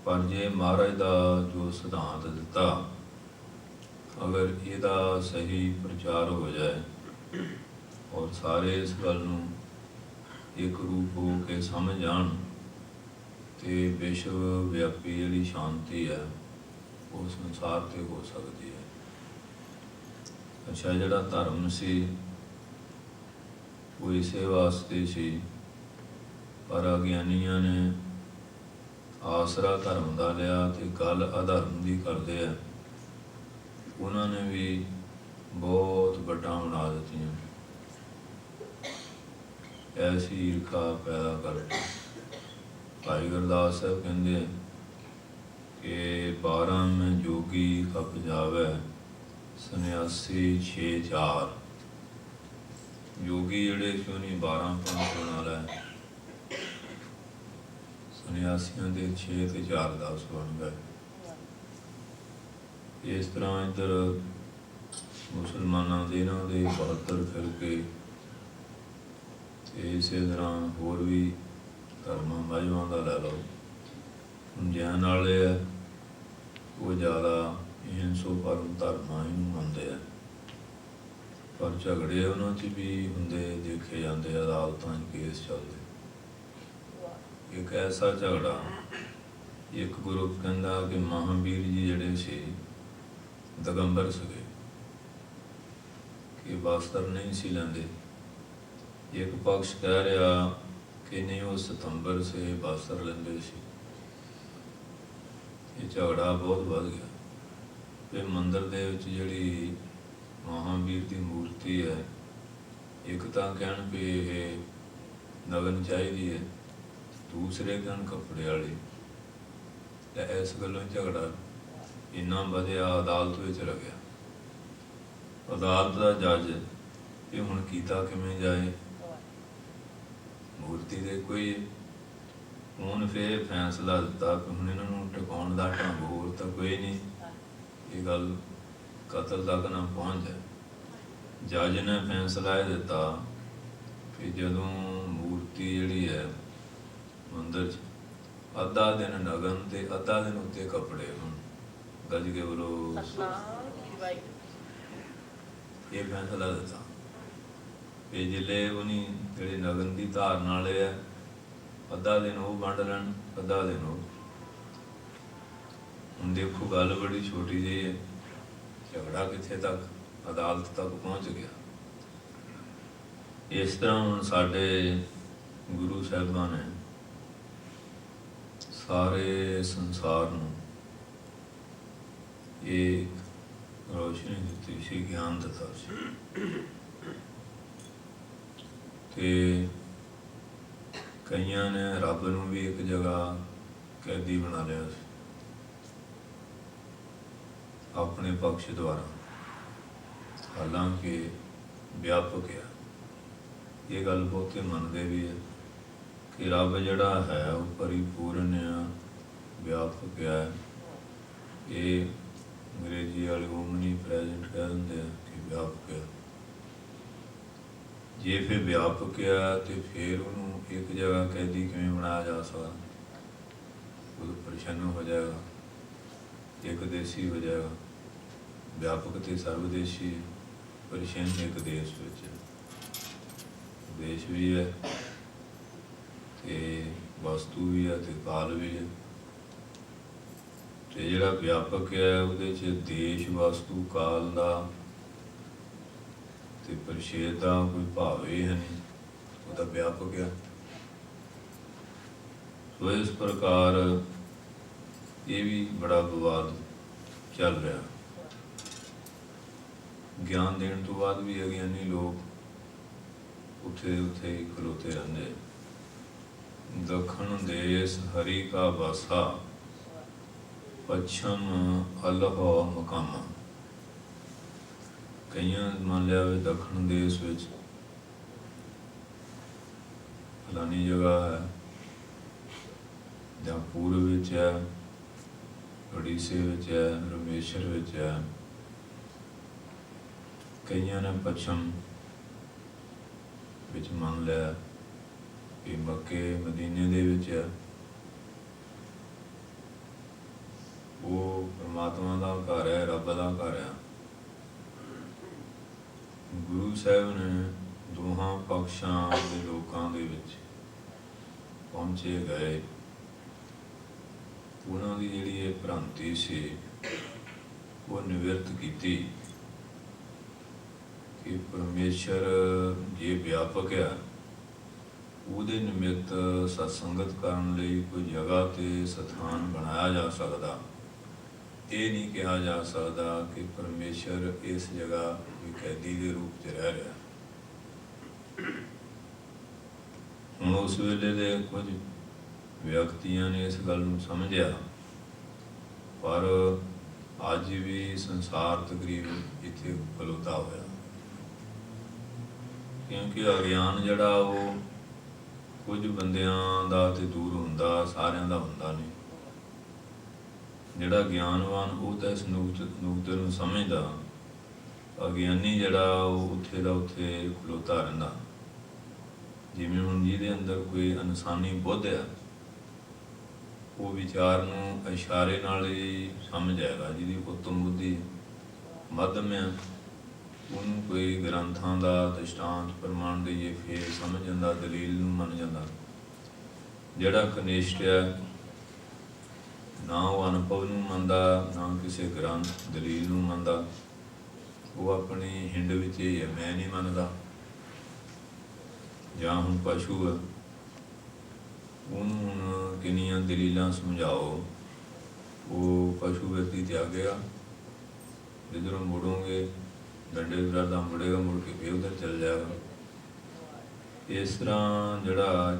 ਪਰ ਜੇ ਮਹਾਰਾਜ ਦਾ ਜੋ ਸਿਧਾਂਤ ਦਿੱਤਾ, ਅਗਰ ਇਹਦਾ ਸਹੀ ਪ੍ਰਚਾਰ ਹੋ ਜਾਏ ਔਰ ਸਾਰੇ ਇਸ ਗੱਲ ਨੂੰ ਇੱਕ ਰੂਪ ਹੋ ਕੇ ਸਮਝ ਜਾਣ, ਅਤੇ ਵਿਸ਼ਵ ਵਿਆਪੀ ਜਿਹੜੀ ਸ਼ਾਂਤੀ ਹੈ ਉਹ ਸੰਸਾਰ 'ਤੇ ਹੋ ਸਕਦੀ ਹੈ। ਅੱਛਾ, ਜਿਹੜਾ ਧਰਮ ਸੀ ਉਹ ਇਸੇ ਵਾਸਤੇ ਸੀ, ਪਰ ਅਗਿਆਨੀਆਂ ਨੇ ਆਸਰਾ ਧਰਮ ਦਾ ਲਿਆ ਅਤੇ ਗੱਲ ਅਧਰਮ ਦੀ ਕਰਦੇ ਆ। ਉਹਨਾਂ ਨੇ ਵੀ ਬਹੁਤ ਵੱਡਾ ਬਣਾ ਦਿੱਤੀਆਂ, ਐਸੀ ਈਰਖਾ ਪੈਦਾ ਕਰਕੇ। ਭਾਈ ਗੁਰਦਾਸ ਸਾਹਿਬ ਕਹਿੰਦੇ ਕਿ 12 ਮੈਂ ਜੋਗੀ ਖਪ ਜਾਵੇ, ਸੰਨਿਆਸੀ 6-4। ਜੋਗੀ ਜਿਹੜੇ ਸੀ ਉਹਨੇ 12 ਪੰਥ ਵਾਲਾ, ਸੰਨਿਆਸੀਆਂ ਦੇ 6 ਅਤੇ 4 10 ਬਣ ਗਏ। ਇਸ ਤਰ੍ਹਾਂ ਇੱਧਰ ਮੁਸਲਮਾਨਾਂ ਦੇ ਇਹਨਾਂ ਦੇ 72 ਫਿਰਕੇ, ਅਤੇ ਇਸੇ ਤਰ੍ਹਾਂ ਹੋਰ ਵੀ ਧਰਮਾਂ ਮਜ਼੍ਹਬਾਂ ਦਾ ਲੈ ਲਓ। ਹੁਣ ਜੈਨ ਵਾਲੇ ਆ ਉਹ ਜ਼ਿਆਦਾ ਹਿੰਸੋ ਪਰਮ ਧਰਮਾਂ ਇਹਨੂੰ ਮੰਨਦੇ ਆ, ਪਰ ਝਗੜੇ ਉਹਨਾਂ 'ਚ ਵੀ ਹੁੰਦੇ ਦੇਖੇ ਜਾਂਦੇ, ਅਦਾਲਤਾਂ 'ਚ ਕੇਸ ਚੱਲਦੇ। ਇੱਕ ਐਸਾ ਝਗੜਾ, ਇੱਕ ਗਰੁੱਪ ਕਹਿੰਦਾ ਕਿ ਮਹਾਂਵੀਰ ਜੀ ਜਿਹੜੇ ਸੀ ਦਿਗੰਬਰ ਸੀਗੇ, ਕਿ ਵਸਤਰ ਨਹੀਂ ਸੀ ਲੈਂਦੇ। ਇੱਕ ਪਕਸ਼ ਕਹਿ ਰਿਹਾ ਕਿ ਨਹੀਂ, ਉਹ ਸਤੰਬਰ ਸੇ ਵਸਤਰ ਲੈਂਦੇ ਸੀ। ਇਹ ਝਗੜਾ ਬਹੁਤ ਵੱਧ ਗਿਆ। ਫਿਰ ਮੰਦਰ ਦੇ ਵਿੱਚ ਜਿਹੜੀ ਮਹਾਂਵੀਰ ਦੀ ਮੂਰਤੀ ਹੈ, ਇੱਕ ਤਾਂ ਕਹਿਣ ਵੀ ਇਹ ਨਗਨ ਚਾਹੀਦੀ ਹੈ, ਦੂਸਰੇ ਕਹਿਣ ਕੱਪੜੇ ਵਾਲੀ। ਅਤੇ ਇਸ ਗੱਲੋਂ ਝਗੜਾ ਇੰਨਾ ਵਧਿਆ, ਅਦਾਲਤ ਵਿੱਚ ਲੱਗਿਆ। ਅਦਾਲਤ ਦਾ ਜੱਜ ਇਹ ਹੁਣ ਕੀਤਾ ਕਿਵੇਂ ਜਾਏ, ਮੂਰਤੀ ਦੇ ਕੋਈ। ਹੁਣ ਫਿਰ ਫੈਸਲਾ ਦਿੱਤਾ ਕਿ ਹੁਣ ਇਹਨਾਂ ਨੂੰ ਟਿਕਾਉਣ ਦਾ ਢੰਗ ਹੋਰ ਤਾਂ ਕੋਈ ਨਹੀਂ, ਇਹ ਗੱਲ ਕਤਲ ਤੱਕ ਨਾ ਪਹੁੰਚ ਜਾਏ। ਜੱਜ ਨੇ ਫੈਸਲਾ ਇਹ ਦਿੱਤਾ ਕਿ ਜਦੋਂ ਮੂਰਤੀ ਜਿਹੜੀ ਹੈ ਮੰਦਰ 'ਚ ਅੱਧਾ ਦਿਨ ਨਗਨ ਅਤੇ ਅੱਧਾ ਦਿਨ ਉੱਤੇ ਕੱਪੜੇ ਹੋਣ, ਗੱਜ ਕੇ ਬੋਲੋ। ਸਤਿਨਾਮ ਸ੍ਰੀ ਵਾਹਿਗੁਰੂ। ਇਹ ਫੈਸਲਾ ਦਿੱਤਾ ਵੀ ਜਿਲੇ ਉਹਨੀ ਜਿਹੜੇ ਨਗਨ ਦੀ ਧਾਰਨ ਵਾਲੇ ਆ, ਅੱਧਾ ਦਿਨ ਉਹ ਵੰਡ ਲੈਣ, ਅੱਧਾ ਦਿਨ ਉਹ। ਹੁਣ ਦੇਖੋ ਗੱਲ ਬੜੀ ਛੋਟੀ ਜਿਹੀ ਹੈ, ਝਗੜਾ ਕਿੱਥੇ ਤੱਕ, ਅਦਾਲਤ ਤੱਕ ਪਹੁੰਚ ਗਿਆ। ਇਸ ਤਰ੍ਹਾਂ ਹੁਣ ਸਾਡੇ ਗੁਰੂ ਸਾਹਿਬਾਂ ਨੇ ਸਾਰੇ ਸੰਸਾਰ ਨੂੰ ਇਹ ਰੋਸ਼ਨੀ ਦਿੱਤੀ ਸੀ, ਗਿਆਨ ਦਿੱਤਾ ਸੀ। ਤੇ ਕਈਆਂ ਨੇ ਰੱਬ ਨੂੰ ਵੀ ਇੱਕ ਜਗ੍ਹਾ ਕੈਦੀ ਬਣਾ ਲਿਆ ਸੀ ਆਪਣੇ ਪਕਸ਼ ਦੁਆਰਾ, ਹਾਲਾਂਕਿ ਵਿਆਪਕ ਆ। ਇਹ ਗੱਲ ਬਹੁਤੇ ਮੰਨਦੇ ਵੀ ਹੈ ਕਿ ਰੱਬ ਜਿਹੜਾ ਹੈ ਉਹ ਪਰਿਪੂਰਨ ਆ, ਵਿਆਪਕ ਆ। ਇਹ ਅੰਗਰੇਜ਼ੀ ਵਾਲੇ ਓਮਨੀ ਪ੍ਰੈਜ਼ੈਂਟ ਕਹਿ ਦਿੰਦੇ ਆ ਕਿ ਵਿਆਪਕ ਆ। ਜੇ ਫਿਰ ਵਿਆਪਕ ਆ ਤੇ ਫਿਰ ਉਹਨੂੰ ਇੱਕ ਜਗ੍ਹਾ ਕੈਦੀ ਕਿਵੇਂ ਬਣਾਇਆ ਜਾ ਸਕਦਾ? ਉਹ ਪ੍ਰਸ਼ਨ ਹੋ ਜਾਏਗਾ, ਇੱਕ ਦੇਸੀ ਹੋ ਜਾਏਗਾ। ਵਿਆਪਕ ਤੇ ਸਰਵਦੇਸ਼ੀ, ਪ੍ਰਸ਼ਨ ਇੱਕ ਦੇਸ਼ ਵਿੱਚ, ਦੇਸ਼ ਵੀ ਹੈ ਤੇ ਵਸਤੂ ਵੀ ਹੈ ਤੇ ਕਾਲ ਵੀ ਹੈ। ਤੇ ਜਿਹੜਾ ਵਿਆਪਕ ਹੈ ਉਹਦੇ 'ਚ ਦੇਸ਼, ਵਸਤੂ, ਕਾਲ ਦਾ ਤੇ ਪ੍ਰਛੇਦ ਦਾ ਕੋਈ ਭਾਵ ਹੀ ਹੈ ਨਹੀਂ, ਉਹਦਾ ਵਿਆਪਕ ਹੈ। ਸੋ ਇਸ ਪ੍ਰਕਾਰ ਇਹ ਵੀ ਬੜਾ ਵਿਵਾਦ ਚੱਲ ਰਿਹਾ। ਗਿਆਨ ਦੇਣ ਤੋਂ ਬਾਅਦ ਵੀ ਅਗਿਆਨੀ ਲੋਕ ਉੱਥੇ ਉੱਥੇ ਹੀ ਖਲੋਤੇ ਰਹਿੰਦੇ। ਦੱਖਣ ਦੇਸ ਹਰੀ ਕਾ ਵਾਸਾ, ਪੱਛਮ ਅਲਹੁ ਮਕਾਮਾ। ਕਈਆਂ ਮੰਨ ਲਿਆ ਵੀ ਦੱਖਣ ਦੇਸ਼ ਵਿੱਚ ਫਲਾਨੀ ਜਗ੍ਹਾ ਹੈ, ਜਾਂ ਪੂਰਬ ਵਿੱਚ ਹੈ, ਉੜੀਸੇ ਵਿੱਚ ਹੈ, ਰਮੇਸ਼ਰ ਵਿੱਚ ਹੈ। ਕਈਆਂ ਨੇ ਪੱਛਮ ਵਿੱਚ ਮੰਨ ਲਿਆ ਕਿ ਮੱਕੇ ਮਦੀਨੇ ਦੇ ਵਿੱਚ ਹੈ। ਉਹ ਪਰਮਾਤਮਾ ਦਾ ਘਰ ਹੈ, ਰੱਬ ਦਾ ਘਰ ਹੈ। ਗੁਰੂ ਸਾਹਿਬ ਨੇ ਦੋਹਾਂ ਪਕਸ਼ਾਂ ਦੇ ਲੋਕਾਂ ਦੇ ਵਿੱਚ ਪਹੁੰਚੇ ਗਏ। ਉਹਨਾਂ ਦੀ ਜਿਹੜੀ ਇਹ ਭ੍ਰਾਂਤੀ ਸੀ ਉਹ ਨਿਵਰਤ ਕੀਤੀ ਕਿ ਪਰਮੇਸ਼ਰ ਜੇ ਵਿਆਪਕ ਆ, ਉਹਦੇ ਨਿਮਿਤ ਸਤਸੰਗਤ ਕਰਨ ਲਈ ਕੋਈ ਜਗ੍ਹਾ ਤੇ ਸਥਾਨ ਬਣਾਇਆ ਜਾ ਸਕਦਾ। ਇਹ ਨਹੀਂ ਕਿਹਾ ਜਾ ਸਕਦਾ ਕਿ ਪਰਮੇਸ਼ਰ ਇਸ ਜਗ੍ਹਾ ਕੋਈ ਕੈਦੀ ਦੇ ਰੂਪ 'ਚ ਰਹਿ ਰਿਹਾ। ਹੁਣ ਉਸ ਵੇਲੇ ਦੇ ਕੁਝ ਵਿਅਕਤੀਆਂ ਨੇ ਇਸ ਗੱਲ ਨੂੰ ਸਮਝਿਆ, ਪਰ ਅੱਜ ਵੀ ਸੰਸਾਰ ਤਕਰੀਬਨ ਇੱਥੇ ਖਲੋਤਾ ਹੋਇਆ, ਕਿਉਂਕਿ ਅਗਿਆਨ ਜਿਹੜਾ ਉਹ ਕੁਝ ਬੰਦਿਆਂ ਦਾ ਤੇ ਦੂਰ ਹੁੰਦਾ, ਸਾਰਿਆਂ ਦਾ ਹੁੰਦਾ ਨਹੀਂ। ਜਿਹੜਾ ਗਿਆਨਵਾਨ ਉਹ ਤਾਂ ਇਸ ਨੁਕਤੇ ਨੂੰ ਸਮਝਦਾ, ਅਗਿਆਨੀ ਜਿਹੜਾ ਉਹ ਉੱਥੇ ਦਾ ਉੱਥੇ ਖਲੋਤਾ ਰਹਿੰਦਾ। ਜਿਵੇਂ ਹੁਣ ਜਿਹਦੇ ਅੰਦਰ ਕੋਈ ਇਨਸਾਨੀ ਬੁੱਧ ਆ, ਉਹ ਵਿਚਾਰ ਨੂੰ ਇਸ਼ਾਰੇ ਨਾਲ ਹੀ ਸਮਝ ਆਏਗਾ। ਜਿਹਦੀ ਉੱਤਮ ਬੁੱਧੀ ਮੱਧਮ ਆ, ਉਹਨੂੰ ਕੋਈ ਗ੍ਰੰਥਾਂ ਦਾ ਦ੍ਰਿਸ਼ਟਾਂਤ ਪ੍ਰਮਾਣ ਦੇਈਏ ਫੇਰ ਸਮਝ ਜਾਂਦਾ, ਦਲੀਲ ਨੂੰ ਮੰਨ ਜਾਂਦਾ। ਜਿਹੜਾ ਕਨਿਸ਼ਟ ਹੈ, ਨਾ ਉਹ ਅਨੁਭਵ ਨੂੰ ਮੰਨਦਾ, ਨਾ ਕਿਸੇ ਗ੍ਰੰਥ ਦਲੀਲ ਨੂੰ ਮੰਨਦਾ। ਉਹ ਆਪਣੀ ਹਿੰਡ ਵਿੱਚ ਹੀ ਹੈ, ਮੈਂ ਨਹੀਂ ਮੰਨਦਾ। ਜਾਂ ਹੁਣ ਪਸ਼ੂ ਹੈ, ਉਹਨੂੰ ਹੁਣ ਕਿੰਨੀਆਂ ਦਲੀਲਾਂ ਸਮਝਾਓ, ਉਹ ਪਸ਼ੂ ਵਿਅਕਤੀ ਤਿਆਗੇਗਾ। ਜਿੱਧਰੋਂ ਮੁੜੋਂਗੇ ਡੰਡੇ ਦਾ ਮੁੜੇਗਾ, ਮੁੜ ਕੇ ਫੇਰ ਉੱਧਰ ਚੱਲ ਜਾਏਗਾ। ਇਸ ਤਰ੍ਹਾਂ ਜਿਹੜਾ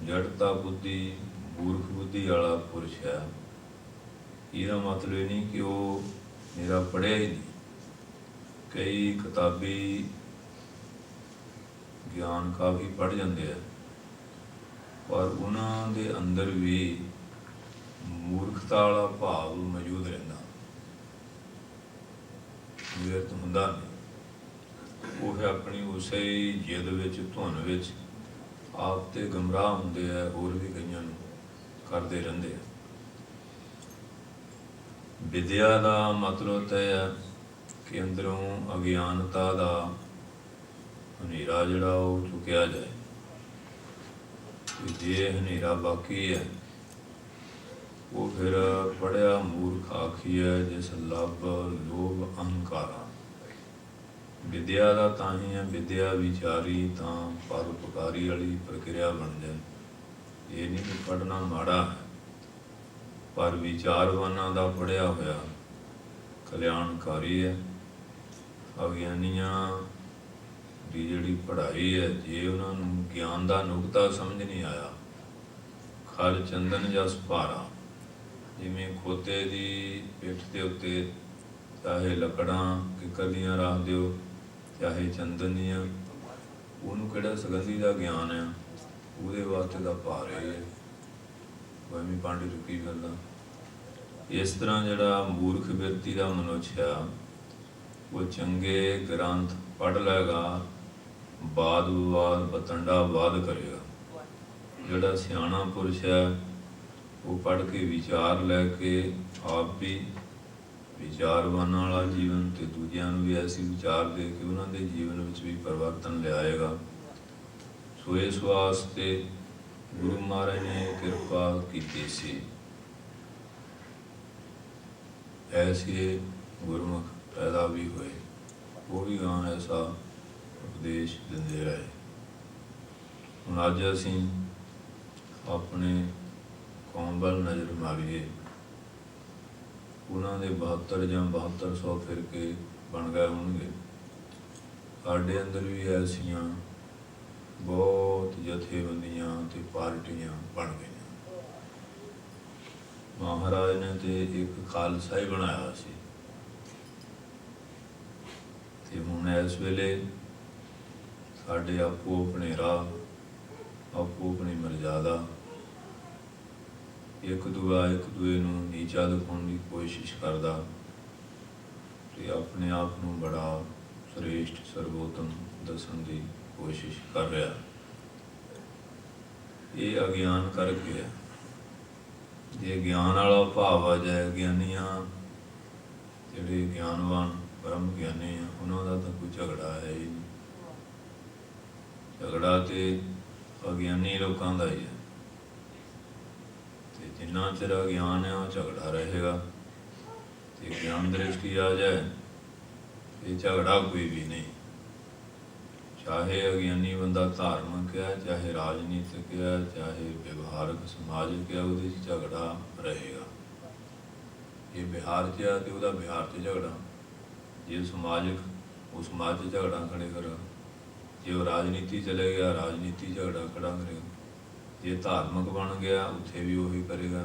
ਜੜਤਾ ਬੁੱਧੀ, ਮੂਰਖ ਬੁੱਧੀ ਵਾਲਾ ਪੁਰਸ਼ ਹੈ, ਇਹਦਾ ਮਤਲਬ ਇਹ ਨਹੀਂ ਕਿ ਉਹ ਮੇਰਾ ਪੜ੍ਹਿਆ ਹੀ ਨਹੀਂ। ਕਈ ਕਿਤਾਬੀ ਗਿਆਨ ਕਾਫੀ ਪੜ੍ਹ ਜਾਂਦੇ ਆ, ਪਰ ਉਹਨਾਂ ਦੇ ਅੰਦਰ ਵੀ ਮੂਰਖਤਾ ਵਾਲਾ ਭਾਵ ਮੌਜੂਦ ਰਹਿੰਦਾ, ਵਿਅਰਥ ਹੁੰਦਾ ਨਹੀਂ। ਉਹ ਆਪਣੀ ਉਸੇ ਜਿੱਦ ਵਿੱਚ, ਧੁਨ ਵਿੱਚ ਆਪ ਤੇ ਗੁੰਮਰਾਹ ਹੁੰਦੇ ਆ, ਹੋਰ ਵੀ ਕਈਆਂ ਨੂੰ ਕਰਦੇ ਰਹਿੰਦੇ ਆ। ਵਿਦਿਆ ਦਾ ਮਤਲਬ ਤਾਂ ਇਹ ਹੈ ਕਿ ਅੰਦਰੋਂ ਅਗਿਆਨਤਾ ਦਾ ਹਨੇਰਾ ਜਿਹੜਾ ਉਹ ਚੁੱਕਿਆ ਜਾਏ। ਤੇ ਜੇ ਹਨੇਰਾ ਬਾਕੀ ਹੈ ਉਹ ਫਿਰ ਪੜ੍ਹਿਆ ਮੂਰਖ ਆਖੀਐ ਜਿਸ ਲੱਭ ਲੋਭ ਅਹੰਕਾਰਾ। ਵਿਦਿਆ ਦਾ ਤਾਂ ਹੀ ਹੈ, ਵਿਦਿਆ ਵਿਚਾਰੀ ਤਾਂ ਪਰਉਪਕਾਰੀ ਵਾਲੀ ਪ੍ਰਕਿਰਿਆ ਬਣ ਜਾਏ। ਇਹ ਨਹੀਂ ਕਿ ਪੜ੍ਹਨਾ ਮਾੜਾ ਹੈ, ਪਰ ਵਿਚਾਰਵਾਨਾਂ ਦਾ ਪੜ੍ਹਿਆ ਹੋਇਆ ਕਲਿਆਣਕਾਰੀ ਹੈ। ਅਗਿਆਨੀਆਂ ਦੀ ਜਿਹੜੀ ਪੜ੍ਹਾਈ ਹੈ, ਜੇ ਉਹਨਾਂ ਨੂੰ ਗਿਆਨ ਦਾ ਨੁਕਤਾ ਸਮਝ ਨਹੀਂ ਆਇਆ, ਖਲ ਚੰਦਨ ਜਸ ਭਾਰਾ, ਜਿਵੇਂ ਖੋਤੇ ਦੀ ਪਿੱਠ ਦੇ ਉੱਤੇ ਚਾਹੇ ਲੱਕੜਾਂ ਕਿੱਕਰ ਦੀਆਂ ਰੱਖ ਦਿਓ, ਚਾਹੇ ਚੰਦਨ ਦੀਆਂ, ਉਹਨੂੰ ਕਿਹੜਾ ਸੁਗੰਧੀ ਦਾ ਗਿਆਨ ਆ, ਉਹਦੇ ਵਾਸਤੇ ਦਾ ਭਾਰ ਹੈ, ਵਹਿਮੀ ਪਾਂਡੇ ਚੁੱਕੀ ਫਿਰਦਾ। ਇਸ ਤਰ੍ਹਾਂ ਜਿਹੜਾ ਮੂਰਖ ਵਿਅਕਤੀ ਦਾ ਮਨੁੱਖ ਆ, ਉਹ ਚੰਗੇ ਗ੍ਰੰਥ ਪੜ੍ਹ ਲਏਗਾ, ਵਾਦ ਵਿਵਾਦ ਬਤੰਡਾ ਵਾਦ ਕਰੇਗਾ। ਜਿਹੜਾ ਸਿਆਣਾ ਪੁਰਸ਼ ਹੈ ਉਹ ਪੜ੍ਹ ਕੇ ਵਿਚਾਰ ਲੈ ਕੇ ਆਪ ਵੀ ਵਿਚਾਰਵਾਨਾਂ ਵਾਲਾ ਜੀਵਨ ਅਤੇ ਦੂਜਿਆਂ ਨੂੰ ਵੀ ਐਸੀ ਵਿਚਾਰ ਦੇ ਕੇ ਉਹਨਾਂ ਦੇ ਜੀਵਨ ਵਿੱਚ ਵੀ ਪਰਿਵਰਤਨ ਲਿਆਏਗਾ। ਸੋ ਇਸ ਵਾਸਤੇ ਗੁਰੂ ਮਹਾਰਾਜ ਨੇ ਕਿਰਪਾ ਕੀਤੀ ਸੀ, ਐਸੇ ਗੁਰਮੁਖ ਪੈਦਾ ਵੀ ਹੋਏ, ਉਹ ਵੀ ਗਾਂ ਐਸਾ ਉਪਦੇਸ਼ ਦਿੰਦੇ ਰਹੇ। ਹੁਣ ਅੱਜ ਅਸੀਂ ਆਪਣੇ ਕੌਮ ਵੱਲ ਨਜ਼ਰ ਮਾਰੀਏ, ਉਹਨਾਂ ਦੇ 72 ਜਾਂ 7200 ਫਿਰਕੇ ਬਣ ਗਏ ਹੋਣਗੇ। ਸਾਡੇ ਅੰਦਰ ਵੀ ਐਸੀਆਂ ਬਹੁਤ ਜਥੇਬੰਦੀਆਂ ਅਤੇ ਪਾਰਟੀਆਂ ਬਣ ਗਈਆਂ। ਮਹਾਰਾਜ ਨੇ ਤੇ ਇੱਕ ਖਾਲਸਾ ਹੀ ਬਣਾਇਆ ਸੀ, ਤੇ ਹੁਣ ਇਸ ਵੇਲੇ ਸਾਡੇ ਆਪੋ ਆਪਣੇ ਰਾਹ, ਆਪੋ ਆਪਣੀ ਮਰਜ਼ਾਦਾ, ਇੱਕ ਦੂਏ ਨੂੰ ਨੀਚਾ ਦਿਖਾਉਣ ਦੀ ਕੋਸ਼ਿਸ਼ ਕਰਦਾ ਤੇ ਆਪਣੇ ਆਪ ਨੂੰ ਬੜਾ ਸ੍ਰੇਸ਼ਟ ਸਰਵੋਤਮ ਦੱਸਣ ਦੀ ਕੋਸ਼ਿਸ਼ ਕਰ ਰਿਹਾ। ਇਹ ਅਗਿਆਨ ਕਰਕੇ ਹੈ। ਜੇ ਗਿਆਨ ਵਾਲਾ ਭਾਵ ਆ ਜਾਏ, ਗਿਆਨੀਆਂ ਜਿਹੜੇ ਗਿਆਨਵਾਨ ਬ੍ਰਹਮ ਗਿਆਨੀ ਆ, ਉਹਨਾਂ ਦਾ ਤਾਂ ਕੋਈ ਝਗੜਾ ਹੈ ਹੀ ਨਹੀਂ। ਝਗੜਾ ਤੇ ਅਗਿਆਨੀ ਲੋਕਾਂ ਦਾ ਹੀ ਹੈ, ਤੇ ਜਿੰਨਾ ਚਿਰ ਅਗਿਆਨ ਹੈ ਉਹ ਝਗੜਾ ਰਹੇਗਾ। ਤੇ ਗਿਆਨ ਦ੍ਰਿਸ਼ਟੀ ਆ ਜਾਏ ਇਹ ਝਗੜਾ ਕੋਈ ਵੀ ਨਹੀਂ। ਚਾਹੇ ਅਗਿਆਨੀ ਬੰਦਾ ਧਾਰਮਿਕ ਹੈ, ਚਾਹੇ ਰਾਜਨੀਤਿਕ ਹੈ, ਚਾਹੇ ਵਿਵਹਾਰਕ ਸਮਾਜਿਕ ਹੈ, ਉਹਦੇ 'ਚ ਝਗੜਾ ਰਹੇਗਾ। ਜੇ ਬਿਹਾਰ 'ਚ ਆ ਤੇ ਉਹਦਾ ਬਿਹਾਰ 'ਚ ਝਗੜਾ, ਜੇ ਸਮਾਜਿਕ ਉਹ ਸਮਾਜ 'ਚ ਝਗੜਾ ਖੜੇ ਕਰੇਗਾ, ਜੇ ਉਹ ਰਾਜਨੀਤੀ ਚਲੇ ਗਿਆ ਰਾਜਨੀਤੀ ਝਗੜਾ ਖੜਾ ਕਰੇਗਾ, ਜੇ ਧਾਰਮਿਕ ਬਣ ਗਿਆ ਉੱਥੇ ਵੀ ਉਹੀ ਕਰੇਗਾ,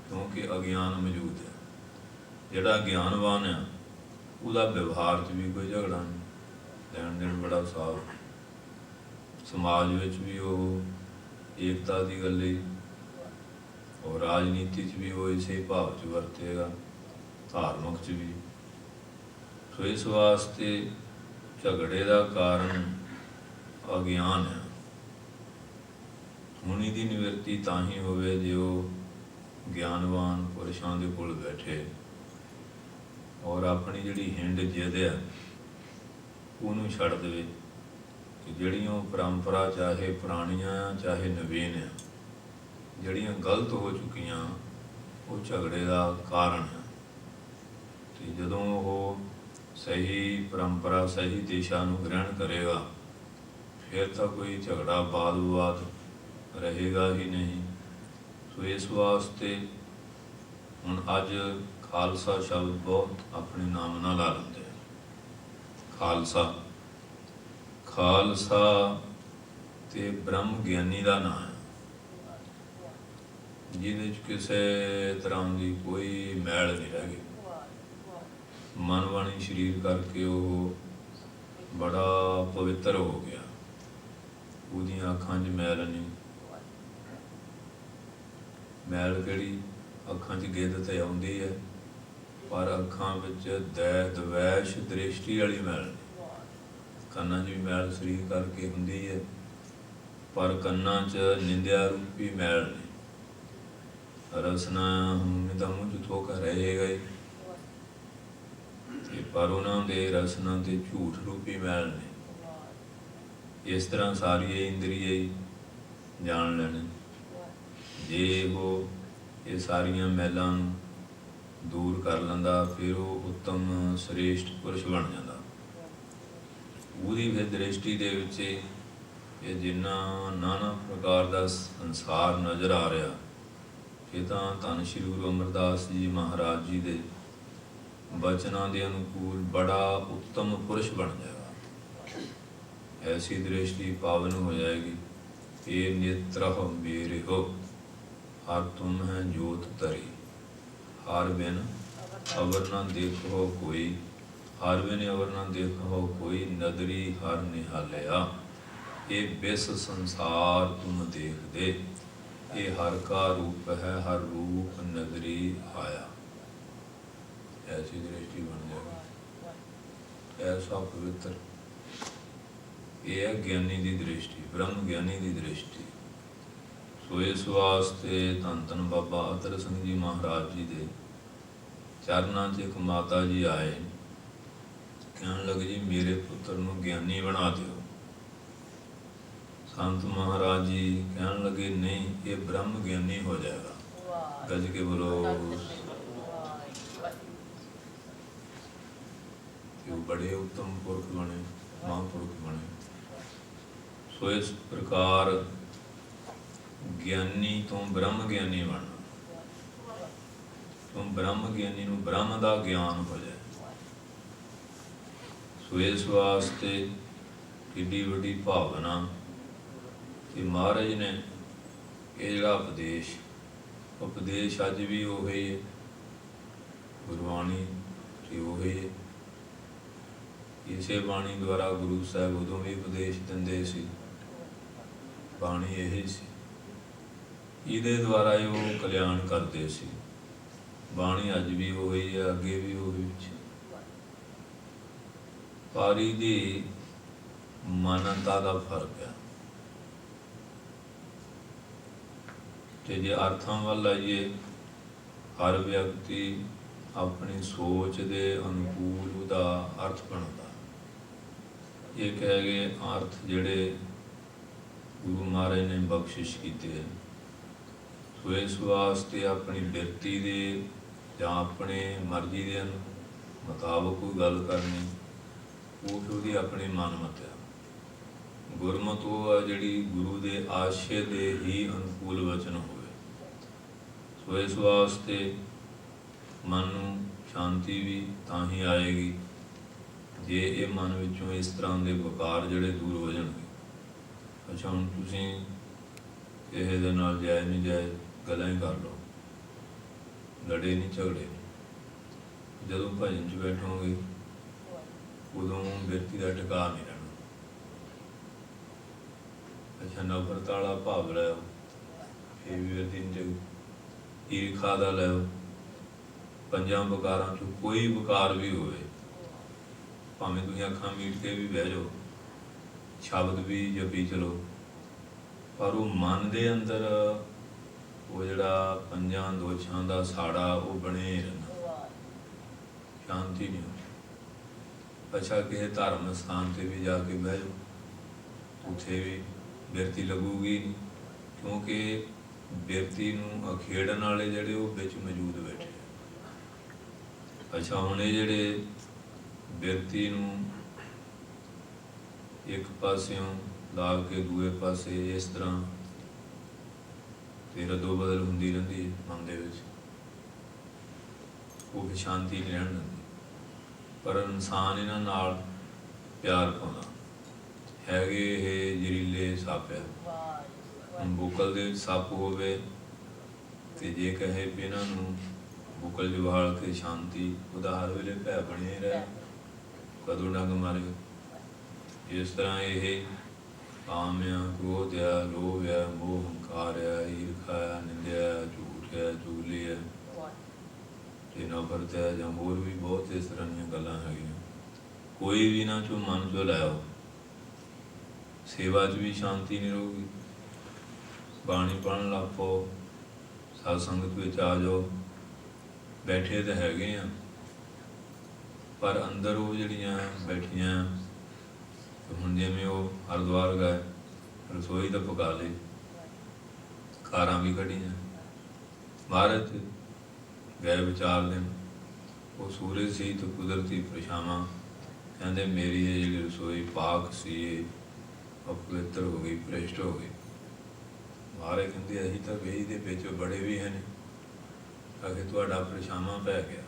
ਕਿਉਂਕਿ ਅਗਿਆਨ ਮੌਜੂਦ ਹੈ। ਜਿਹੜਾ ਗਿਆਨਵਾਨ ਆ ਉਹਦਾ ਵਿਵਹਾਰ 'ਚ ਵੀ ਕੋਈ ਝਗੜਾ ਨਹੀਂ, ਲੈਣ ਦੇਣ ਬੜਾ ਸਾਫ਼, ਸਮਾਜ ਵਿੱਚ ਵੀ ਉਹ ਏਕਤਾ ਦੀ ਗੱਲ ਹੀ, ਔਰ ਰਾਜਨੀਤੀ 'ਚ ਵੀ ਉਹ ਇਸੇ ਭਾਵ 'ਚ ਵਰਤੇਗਾ, ਧਾਰਮਿਕ 'ਚ ਵੀ। ਸੋ ਇਸ ਵਾਸਤੇ ਝਗੜੇ ਦਾ ਕਾਰਨ ਅਗਿਆਨ ਹੈ। ਹੁਣੀ ਦੀ ਨਿਵਰਤੀ ਤਾਂ ਹੀ ਹੋਵੇ ਜੇ ਉਹ ਗਿਆਨਵਾਨ ਪੁਰਸ਼ਾਂ ਦੇ ਕੋਲ ਬੈਠੇ ਔਰ ਆਪਣੀ ਜਿਹੜੀ ਹਿੰਡ ਜਿੱਦ ਹੈ ਉਹਨੂੰ ਛੱਡ ਦੇਵੇ। ਕਿ ਜਿਹੜੀਆਂ ਪਰੰਪਰਾ ਚਾਹੇ ਪੁਰਾਣੀਆਂ ਆ ਚਾਹੇ ਨਵੀਨ ਆ, ਜਿਹੜੀਆਂ ਗਲਤ ਹੋ ਚੁੱਕੀਆਂ ਉਹ ਝਗੜੇ ਦਾ ਕਾਰਨ ਹੈ। ਅਤੇ ਜਦੋਂ ਉਹ ਸਹੀ ਪਰੰਪਰਾ ਸਹੀ ਦਿਸ਼ਾ ਨੂੰ ਗ੍ਰਹਿਣ ਕਰੇਗਾ ਫਿਰ ਤਾਂ ਕੋਈ ਝਗੜਾ ਵਾਦ ਵਿਵਾਦ ਰਹੇਗਾ ਹੀ ਨਹੀਂ। ਸੋ ਇਸ ਵਾਸਤੇ ਹੁਣ ਅੱਜ ਖਾਲਸਾ ਸ਼ਬਦ ਬਹੁਤ ਆਪਣੇ ਨਾਮ ਨਾਲ ਲਾ ਲੈਂਦੇ ਆ। ਖਾਲਸਾ ਖਾਲਸਾ ਤੇ ਬ੍ਰਹਮ ਗਿਆਨੀ ਦਾ ਨਾਂ ਹੈ, ਜਿਹਦੇ 'ਚ ਕਿਸੇ ਤਰ੍ਹਾਂ ਦੀ ਕੋਈ ਮੈਲ ਨਹੀਂ ਰਹਿ ਗਈ। ਮਨ ਬਾਣੀ ਸਰੀਰ ਕਰਕੇ ਉਹ ਬੜਾ ਪਵਿੱਤਰ ਹੋ ਗਿਆ, ਉਹਦੀਆਂ ਅੱਖਾਂ 'ਚ ਮੈਲ ਨਹੀਂ। ਮੈਲ ਕਿਹੜੀ? ਅੱਖਾਂ 'ਚ ਗਿੱਧ ਤਾਂ ਆਉਂਦੀ ਹੈ, ਪਰ ਅੱਖਾਂ ਵਿੱਚ ਦਵੈਸ਼ ਦ੍ਰਿਸ਼ਟੀ ਵਾਲੀ ਮੈਲ ਨਹੀਂ। ਕੰਨਾਂ 'ਚ ਵੀ ਮੈਲ ਸਰੀਰ ਕਰਕੇ ਹੁੰਦੀ ਹੈ, ਪਰ ਕੰਨਾਂ 'ਚ ਨਿੰਦਿਆ ਰੂਪੀ ਮੈਲ ਨਹੀਂ। ਰਸਨਾ ਹੁਣ ਤਾਂ ਮੂੰਹ 'ਚ ਥੋਕ ਰਹੇਗਾ ਹੀ, ਪਰ ਉਹਨਾਂ ਦੇ ਰਸਨਾ ਤੇ ਝੂਠ ਰੂਪੀ ਮੈਲ ਨੇ। ਇਸ ਤਰ੍ਹਾਂ ਸਾਰੀਏ ਇੰਦਰੀਏ ਹੀ ਜਾਣ ਲੈਣੇ। ਜੇ ਉਹ ਇਹ ਸਾਰੀਆਂ ਮੈਲਾਂ ਨੂੰ ਦੂਰ ਕਰ ਲੈਂਦਾ ਫਿਰ ਉਹ ਉੱਤਮ ਸ੍ਰੇਸ਼ਟ ਪੁਰਸ਼ ਬਣ ਜਾਂਦਾ। ਉਹਦੀ ਫਿਰ ਦ੍ਰਿਸ਼ਟੀ ਦੇ ਵਿੱਚ ਇਹ ਜਿੰਨਾ ਨਾਨਾ ਪ੍ਰਕਾਰ ਦਾ ਸੰਸਾਰ ਨਜ਼ਰ ਆ ਰਿਹਾ, ਇਹ ਤਾਂ ਧੰਨ ਸ਼੍ਰੀ ਗੁਰੂ ਅਮਰਦਾਸ ਜੀ ਮਹਾਰਾਜ ਜੀ ਦੇ ਬਚਨਾਂ ਦੇ ਅਨੁਕੂਲ ਬੜਾ ਉੱਤਮ ਪੁਰਸ਼ ਬਣ ਜਾਏਗਾ। ਐਸੀ ਦ੍ਰਿਸ਼ਟੀ ਪਾਵਨ ਹੋ ਜਾਏਗੀ। ਇਹ ਨੇਤਰਹ ਮੇਰੇ ਹੋ ਹਰ ਤੁਮ ਹੈ ਜੋਤ ਤਰੀ, ਹਰ ਬਿਨ ਅਵਰ ਨਾ ਦੇਖੋ ਕੋਈ, ਹਰ ਬਿਨ ਅਵਰ ਨਾ ਦੇਖੋ ਕੋਈ, ਨਦਰੀ ਹਰ ਨਿਹਾਲਿਆ। ਇਹ ਬਿਸ ਸੰਸਾਰ ਤੁਮ ਦੇਖਦੇ, ਇਹ ਹਰ ਕਾ ਰੂਪ ਹੈ, ਹਰ ਰੂਪ ਨਦਰੀ ਆਇਆ। ਐਸੀ ਦ੍ਰਿਸ਼ਟੀ ਬਣ ਜਾਏਗੀ। ਐਸਾ ਪਵਿੱਤਰ ਇਹ ਹੈ ਗਿਆਨੀ ਦੀ ਦ੍ਰਿਸ਼ਟੀ, ਬ੍ਰਹਮ ਗਿਆਨੀ ਦੀ ਦ੍ਰਿਸ਼ਟੀ। ਸੋ ਇਸ ਵਾਸਤੇ ਧੰਨ ਧੰਨ ਬਾਬਾ ਅਤਰ ਸਿੰਘ ਜੀ ਮਹਾਰਾਜ ਜੀ ਦੇ ਚਰਨਾਂ 'ਚ ਇੱਕ ਮਾਤਾ ਜੀ ਆਏ, ਕਹਿਣ ਲੱਗੇ ਜੀ ਮੇਰੇ ਪੁੱਤਰ ਨੂੰ ਗਿਆਨੀ ਬਣਾ ਦਿਓ। ਸੰਤ ਮਹਾਰਾਜ ਜੀ ਕਹਿਣ ਲੱਗੇ ਨਹੀਂ, ਇਹ ਬ੍ਰਹਮ ਗਿਆਨੀ ਹੋ ਜਾਏਗਾ। ਗੱਜ ਕੇ ਬੋਲੋ। ਤੇ ਉਹ ਬੜੇ ਉੱਤਮ ਪੁਰਖ ਬਣੇ, ਮਹਾਂਪੁਰਖ ਬਣੇ। ਸੋ ਇਸ ਪ੍ਰਕਾਰ ਗਿਆਨੀ ਤੋਂ ਬ੍ਰਹਮ ਗਿਆਨੀ ਬਣਨਾ, ਤੋਂ ਬ੍ਰਹਮ ਗਿਆਨੀ ਨੂੰ ਬ੍ਰਹਮ ਦਾ ਗਿਆਨ ਹੋ ਜਾਏ। ਸੋ ਇਸ ਵਾਸਤੇ ਕਿੱਡੀ ਵੱਡੀ ਭਾਵਨਾ ਕਿ ਮਹਾਰਾਜ ਨੇ ਇਹ ਜਿਹੜਾ ਉਪਦੇਸ਼ ਅੱਜ ਵੀ ਉਹੀ ਹੈ, ਗੁਰਬਾਣੀ ਤੇ ਉਹੀ ਹੈ। ਇਸੇ ਬਾਣੀ ਦੁਆਰਾ ਗੁਰੂ ਸਾਹਿਬ ਉਦੋਂ ਵੀ ਉਪਦੇਸ਼ ਦਿੰਦੇ ਸੀ, ਬਾਣੀ ਇਹੀ ਸੀ। ਇਹਦੇ ਦੁਆਰਾ ਹੀ ਉਹ ਕਲਿਆਣ ਕਰਦੇ ਸੀ। ਬਾਣੀ ਅੱਜ ਵੀ ਉਹੀ ਹੈ, ਅੱਗੇ ਵੀ ਉਹੀ। ਪਰ ਇਹਦੀ ਮਾਨਤਾ ਦਾ ਫਰਕ ਹੈ। ਤੇ ਜੇ ਅਰਥਾਂ ਵੱਲ ਆਈਏ, ਹਰ ਵਿਅਕਤੀ ਆਪਣੀ ਸੋਚ ਦੇ ਅਨੁਕੂਲ ਉਹਦਾ ਅਰਥ ਬਣਾਉਂਦਾ। ਇਹ ਕਹਿ ਗਏ ਅਰਥ ਜਿਹੜੇ ਗੁਰੂ ਮਹਾਰਾਜ ਨੇ ਬਖਸ਼ਿਸ਼ ਕੀਤੇ ਹੈ। ਸੋ ਇਸ ਵਾਸਤੇ ਆਪਣੀ ਬਿਰਤੀ ਦੇ ਜਾਂ ਆਪਣੇ ਮਰਜ਼ੀ ਦੇ ਮੁਤਾਬਕ ਕੋਈ ਗੱਲ ਕਰਨੀ, ਉਹ ਉਹਦੀ ਆਪਣੀ ਮਨਮਤ ਹੈ। ਗੁਰਮਤ ਉਹ ਹੈ ਜਿਹੜੀ ਗੁਰੂ ਦੇ ਆਸ਼ੇ ਦੇ ਹੀ ਅਨੁਕੂਲ ਵਚਨ ਹੋਵੇ। ਸੋ ਇਸ ਵਾਸਤੇ ਮਨ ਨੂੰ ਸ਼ਾਂਤੀ ਵੀ ਤਾਂ ਹੀ ਆਏਗੀ ਜੇ ਇਹ ਮਨ ਵਿੱਚੋਂ ਇਸ ਤਰ੍ਹਾਂ ਦੇ ਵਿਕਾਰ ਜਿਹੜੇ ਦੂਰ ਹੋ ਜਾਣਗੇ। ਅੱਛਾ, ਹੁਣ ਤੁਸੀਂ ਕਿਸੇ ਦੇ ਨਾਲ ਜਾਇਜ਼ ਨਹੀਂ ਜਾਇਜ਼ ਗੱਲਾਂ ਹੀ ਕਰ ਲਓ, ਲੜੇ ਨਹੀਂ ਝਗੜੇ ਨਹੀਂ। ਜਦੋਂ ਭਜਨ 'ਚ ਬੈਠੋਗੇ ਉਦੋਂ ਵਿਅਕਤੀ ਦਾ ਟਿਕਾ ਨਹੀਂ ਰਹਿਣਾ। ਅੱਛਾ, ਨਫ਼ਰਤ ਵਾਲਾ ਭਾਵ ਲੈ ਆਓ, ਇਹ ਵੀ ਵਿਅਕਤੀ ਨਹੀਂ। ਈਰਖਾ ਦਾ ਲੈ ਆਓ। ਪੰਜਾਂ ਵਿਕਾਰਾਂ 'ਚੋਂ ਕੋਈ ਵਿਕਾਰ ਵੀ ਹੋਵੇ, ਭਾਵੇਂ ਤੁਸੀਂ ਅੱਖਾਂ ਮੀਟ ਕੇ ਵੀ ਬਹਿ ਜਾਓ, ਸ਼ਬਦ ਵੀ ਜਪੀ ਚਲੋ, ਪਰ ਉਹ ਮਨ ਦੇ ਅੰਦਰ ਉਹ ਜਿਹੜਾ ਪੰਜਾਂ ਦੋਸ਼ਾਂ ਦਾ ਸਾੜਾ ਉਹ ਬਣੇ ਰਹਿਣਾ, ਸ਼ਾਂਤੀ ਨਹੀਂ ਹੁੰਦੀ। ਅੱਛਾ, ਕਿਸੇ ਧਰਮ ਸਥਾਨ 'ਤੇ ਵੀ ਜਾ ਕੇ ਬਹਿ ਜਾਓ, ਉੱਥੇ ਵੀ ਬਿਰਤੀ ਲੱਗੂਗੀ ਨਹੀਂ, ਕਿਉਂਕਿ ਬਿਰਤੀ ਨੂੰ ਅਖੇੜਨ ਵਾਲੇ ਜਿਹੜੇ ਉਹ ਵਿੱਚ ਮੌਜੂਦ ਬੈਠੇ। ਅੱਛਾ, ਹੁਣ ਇਹ ਜਿਹੜੇ ਬਿਰਤੀ ਨੂੰ ਇੱਕ ਪਾਸਿਓਂ ਲਾ ਕੇ ਦੂਏ ਪਾਸੇ ਇਸ ਤਰ੍ਹਾਂ ਤੇ ਰੱਦੋ ਬਦਲ ਹੁੰਦੀ ਰਹਿੰਦੀ ਹੈ ਮਨ ਦੇ ਵਿੱਚ, ਉਹ ਸ਼ਾਂਤੀ ਨਹੀਂ ਰਹਿਣ ਦਿੰਦੀ। ਪਰ ਇਨਸਾਨ ਇਹਨਾਂ ਨਾਲ ਪਿਆਰ ਪਾਉਂਦਾ। ਹੈਗੇ ਇਹ ਜ਼ਹਿਰੀਲੇ ਸੱਪ ਆ। ਹੁਣ ਬੁੱਕਲ ਦੇ ਵਿੱਚ ਸੱਪ ਹੋਵੇ ਤੇ ਜੇ ਕਹੇ ਵੀ ਇਹਨਾਂ ਨੂੰ ਬੁੱਕਲ 'ਚ ਵਾਲ ਕੇ ਸ਼ਾਂਤੀ, ਉਹਦਾ ਹਰ ਵੇਲੇ ਭੈ ਬਣਿਆ ਰਹੇ, ਕਦੋਂ ਡੰਗ ਮਾਰੇ। ਇਸ ਤਰ੍ਹਾਂ ਇਹ ਕਾਮ ਆ, ਕ੍ਰੋਧ ਆ, ਲੋਭ ਆ, ਮੋਹ ਹੰਕਾਰ ਆ, ਈਰਖਾ ਆ, ਨਿੰਦਿਆ, ਝੂਠ ਆ, ਚੁਗਲੀ ਆ ਤੇ ਨਫ਼ਰਤ ਹੈ, ਜਾਂ ਹੋਰ ਵੀ ਬਹੁਤ ਇਸ ਤਰ੍ਹਾਂ ਦੀਆਂ ਗੱਲਾਂ ਹੈਗੀਆਂ। ਕੋਈ ਵੀ ਇਹਨਾਂ 'ਚੋਂ ਮਨ 'ਚੋਂ ਲੈ ਆਓ, ਸੇਵਾ 'ਚ ਵੀ ਸ਼ਾਂਤੀ ਨਹੀਂ ਰਹੂਗੀ। ਬਾਣੀ ਪੜ੍ਹਨ ਲੱਗ ਪਓ, ਸਤ ਸੰਗਤ ਵਿੱਚ ਆ ਜਾਓ, ਬੈਠੇ ਤਾਂ ਹੈਗੇ ਆ पर अंदर वो जड़ियाँ बैठियाँ हुण जिवें वो हरिद्वार गए रसोई तो पका ली, कारां भी कढ़ियाँ, महाराज गए विचार दिन वो सूरज सी तो कुदरती परछावां कहते मेरी ये जी रसोई पाक सी अपवित्र हो गई, भ्रिष्ट हो गई। महाराज कहते असीं तो वेही दे विच बड़े भी हैं आखिर तुहाडा परछावां पै गया,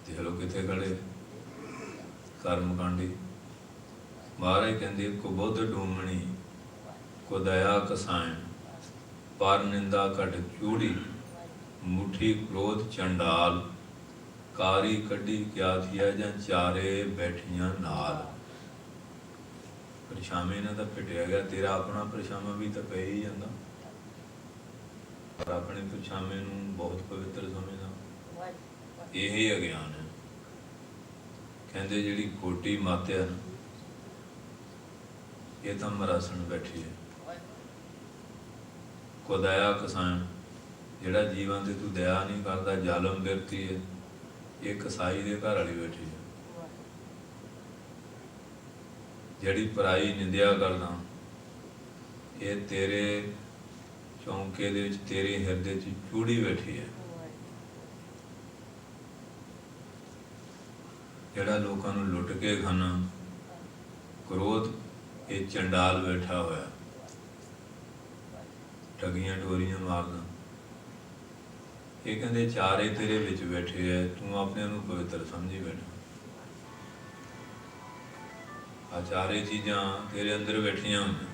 देख लो कित्थे खड़े कर्मकांडी। महाराज कहते कुबुद्ध डूमणी को दया कसायण पर निंदा घट चूड़ी मुठी क्रोध चंडाल कारी कड्डी क्या थिया जां चारे बैठियां नाल। परछावे इन्हां दा पिटिया गया, तेरा अपना परछावा भी तो पै ही जांदा, पर अपने परछावे नूं बहुत पवित्र समझदा, यही अज्ञान है। कहते जिहड़ी खोटी मत है ये तो मरासन बैठी है। को दया कसायण जिहड़ा जीवन से तू दया नहीं करता, जालम बिरती है, ये कसाई दे घर वाली बैठी है। जिहड़ी पराई निंदिया करदा ये तेरे चौंके दे विच तेरे हिरदे च चूड़ी बैठी है। जिहड़ा लोकां नूं लुट के खाना क्रोध ये चंडाल बैठा होया, ठगियां टोरियां मारदा। ये कहते चारे तेरे विच बैठे है, तू अपने नूं पवित्र समझी बैठा। आ चारे चीज़ां तेरे अंदर बैठियां होईयां।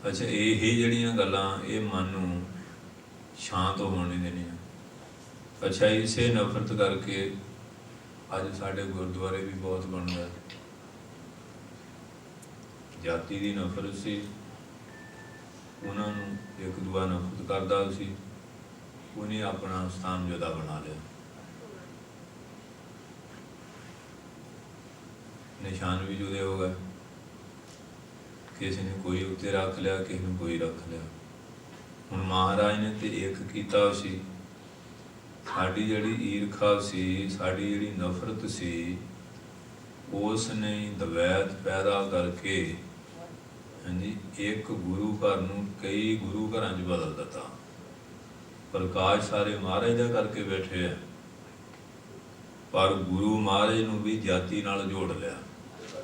अच्छा यही जड़ियां गल्लां ये मन नूं शांत होण नहीं देनियां। अच्छा इसे नफरत करके अज साडे गुरुद्वारे भी बहुत बन गए। जाति की नफरत सी, उन्होंने एक दूआ नफरत करता सी, उन्हें अपना स्थान जुदा बना लिया। निशान भी जुदे हो गए, किसी ने कोई उत्ते रख लिया, किसी ने कोई रख लिया। हुण महाराज ने तो एक किया सी, साड़ी जिहड़ी ईरखा सी, साड़ी जिहड़ी नफरत सी, उसने दवैत पैदा करके हाँ जी एक गुरु घर नूं कई गुरु घरां च बदल दिता। प्रकाश सारे महाराज दा करके बैठे है, पर गुरु महाराज नूं भी जाति नाल जोड़ लिया।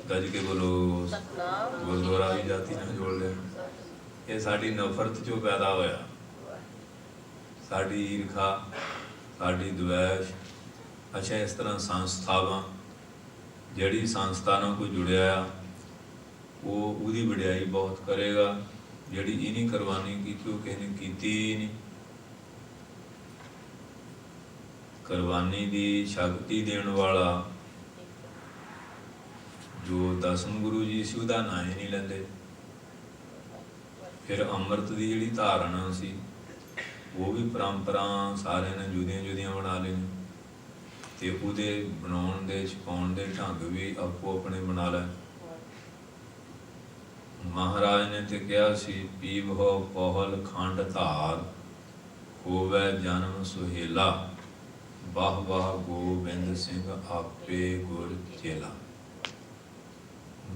गज के बोलो गुरुद्वारा भी जाति नाल जोड़ लिया। ये साडी नफरत चों पैदा होया, साडी ईरखा, साडी द्वैश। अच्छा इस तरह संस्थावां जिहड़ी संस्था नाल कोई जुड़िया वो उहदी वडियाई बहुत करेगा, जिहड़ी इहनी कुरबानी कीती वो किसी ने कीती ही नहीं। कुरबानी दी शक्ति देण वाला जो दसम गुरु जी सी उहदा नाम ही नहीं लैंदे। फिर अमृत की जिहड़ी धारणा सी वो भी परंपरा सारे ने जुदियां जुदियां बना लईआं, ते उहदे बनाउण दे छपाउण दे ढंग भी आपो अपने बना लै। महाराज ने तो कहा सी पीवो पौहल खंड धार होवै जन्म सुहेला वाह वाह गोबिंद सिंह आपे गुर चेला।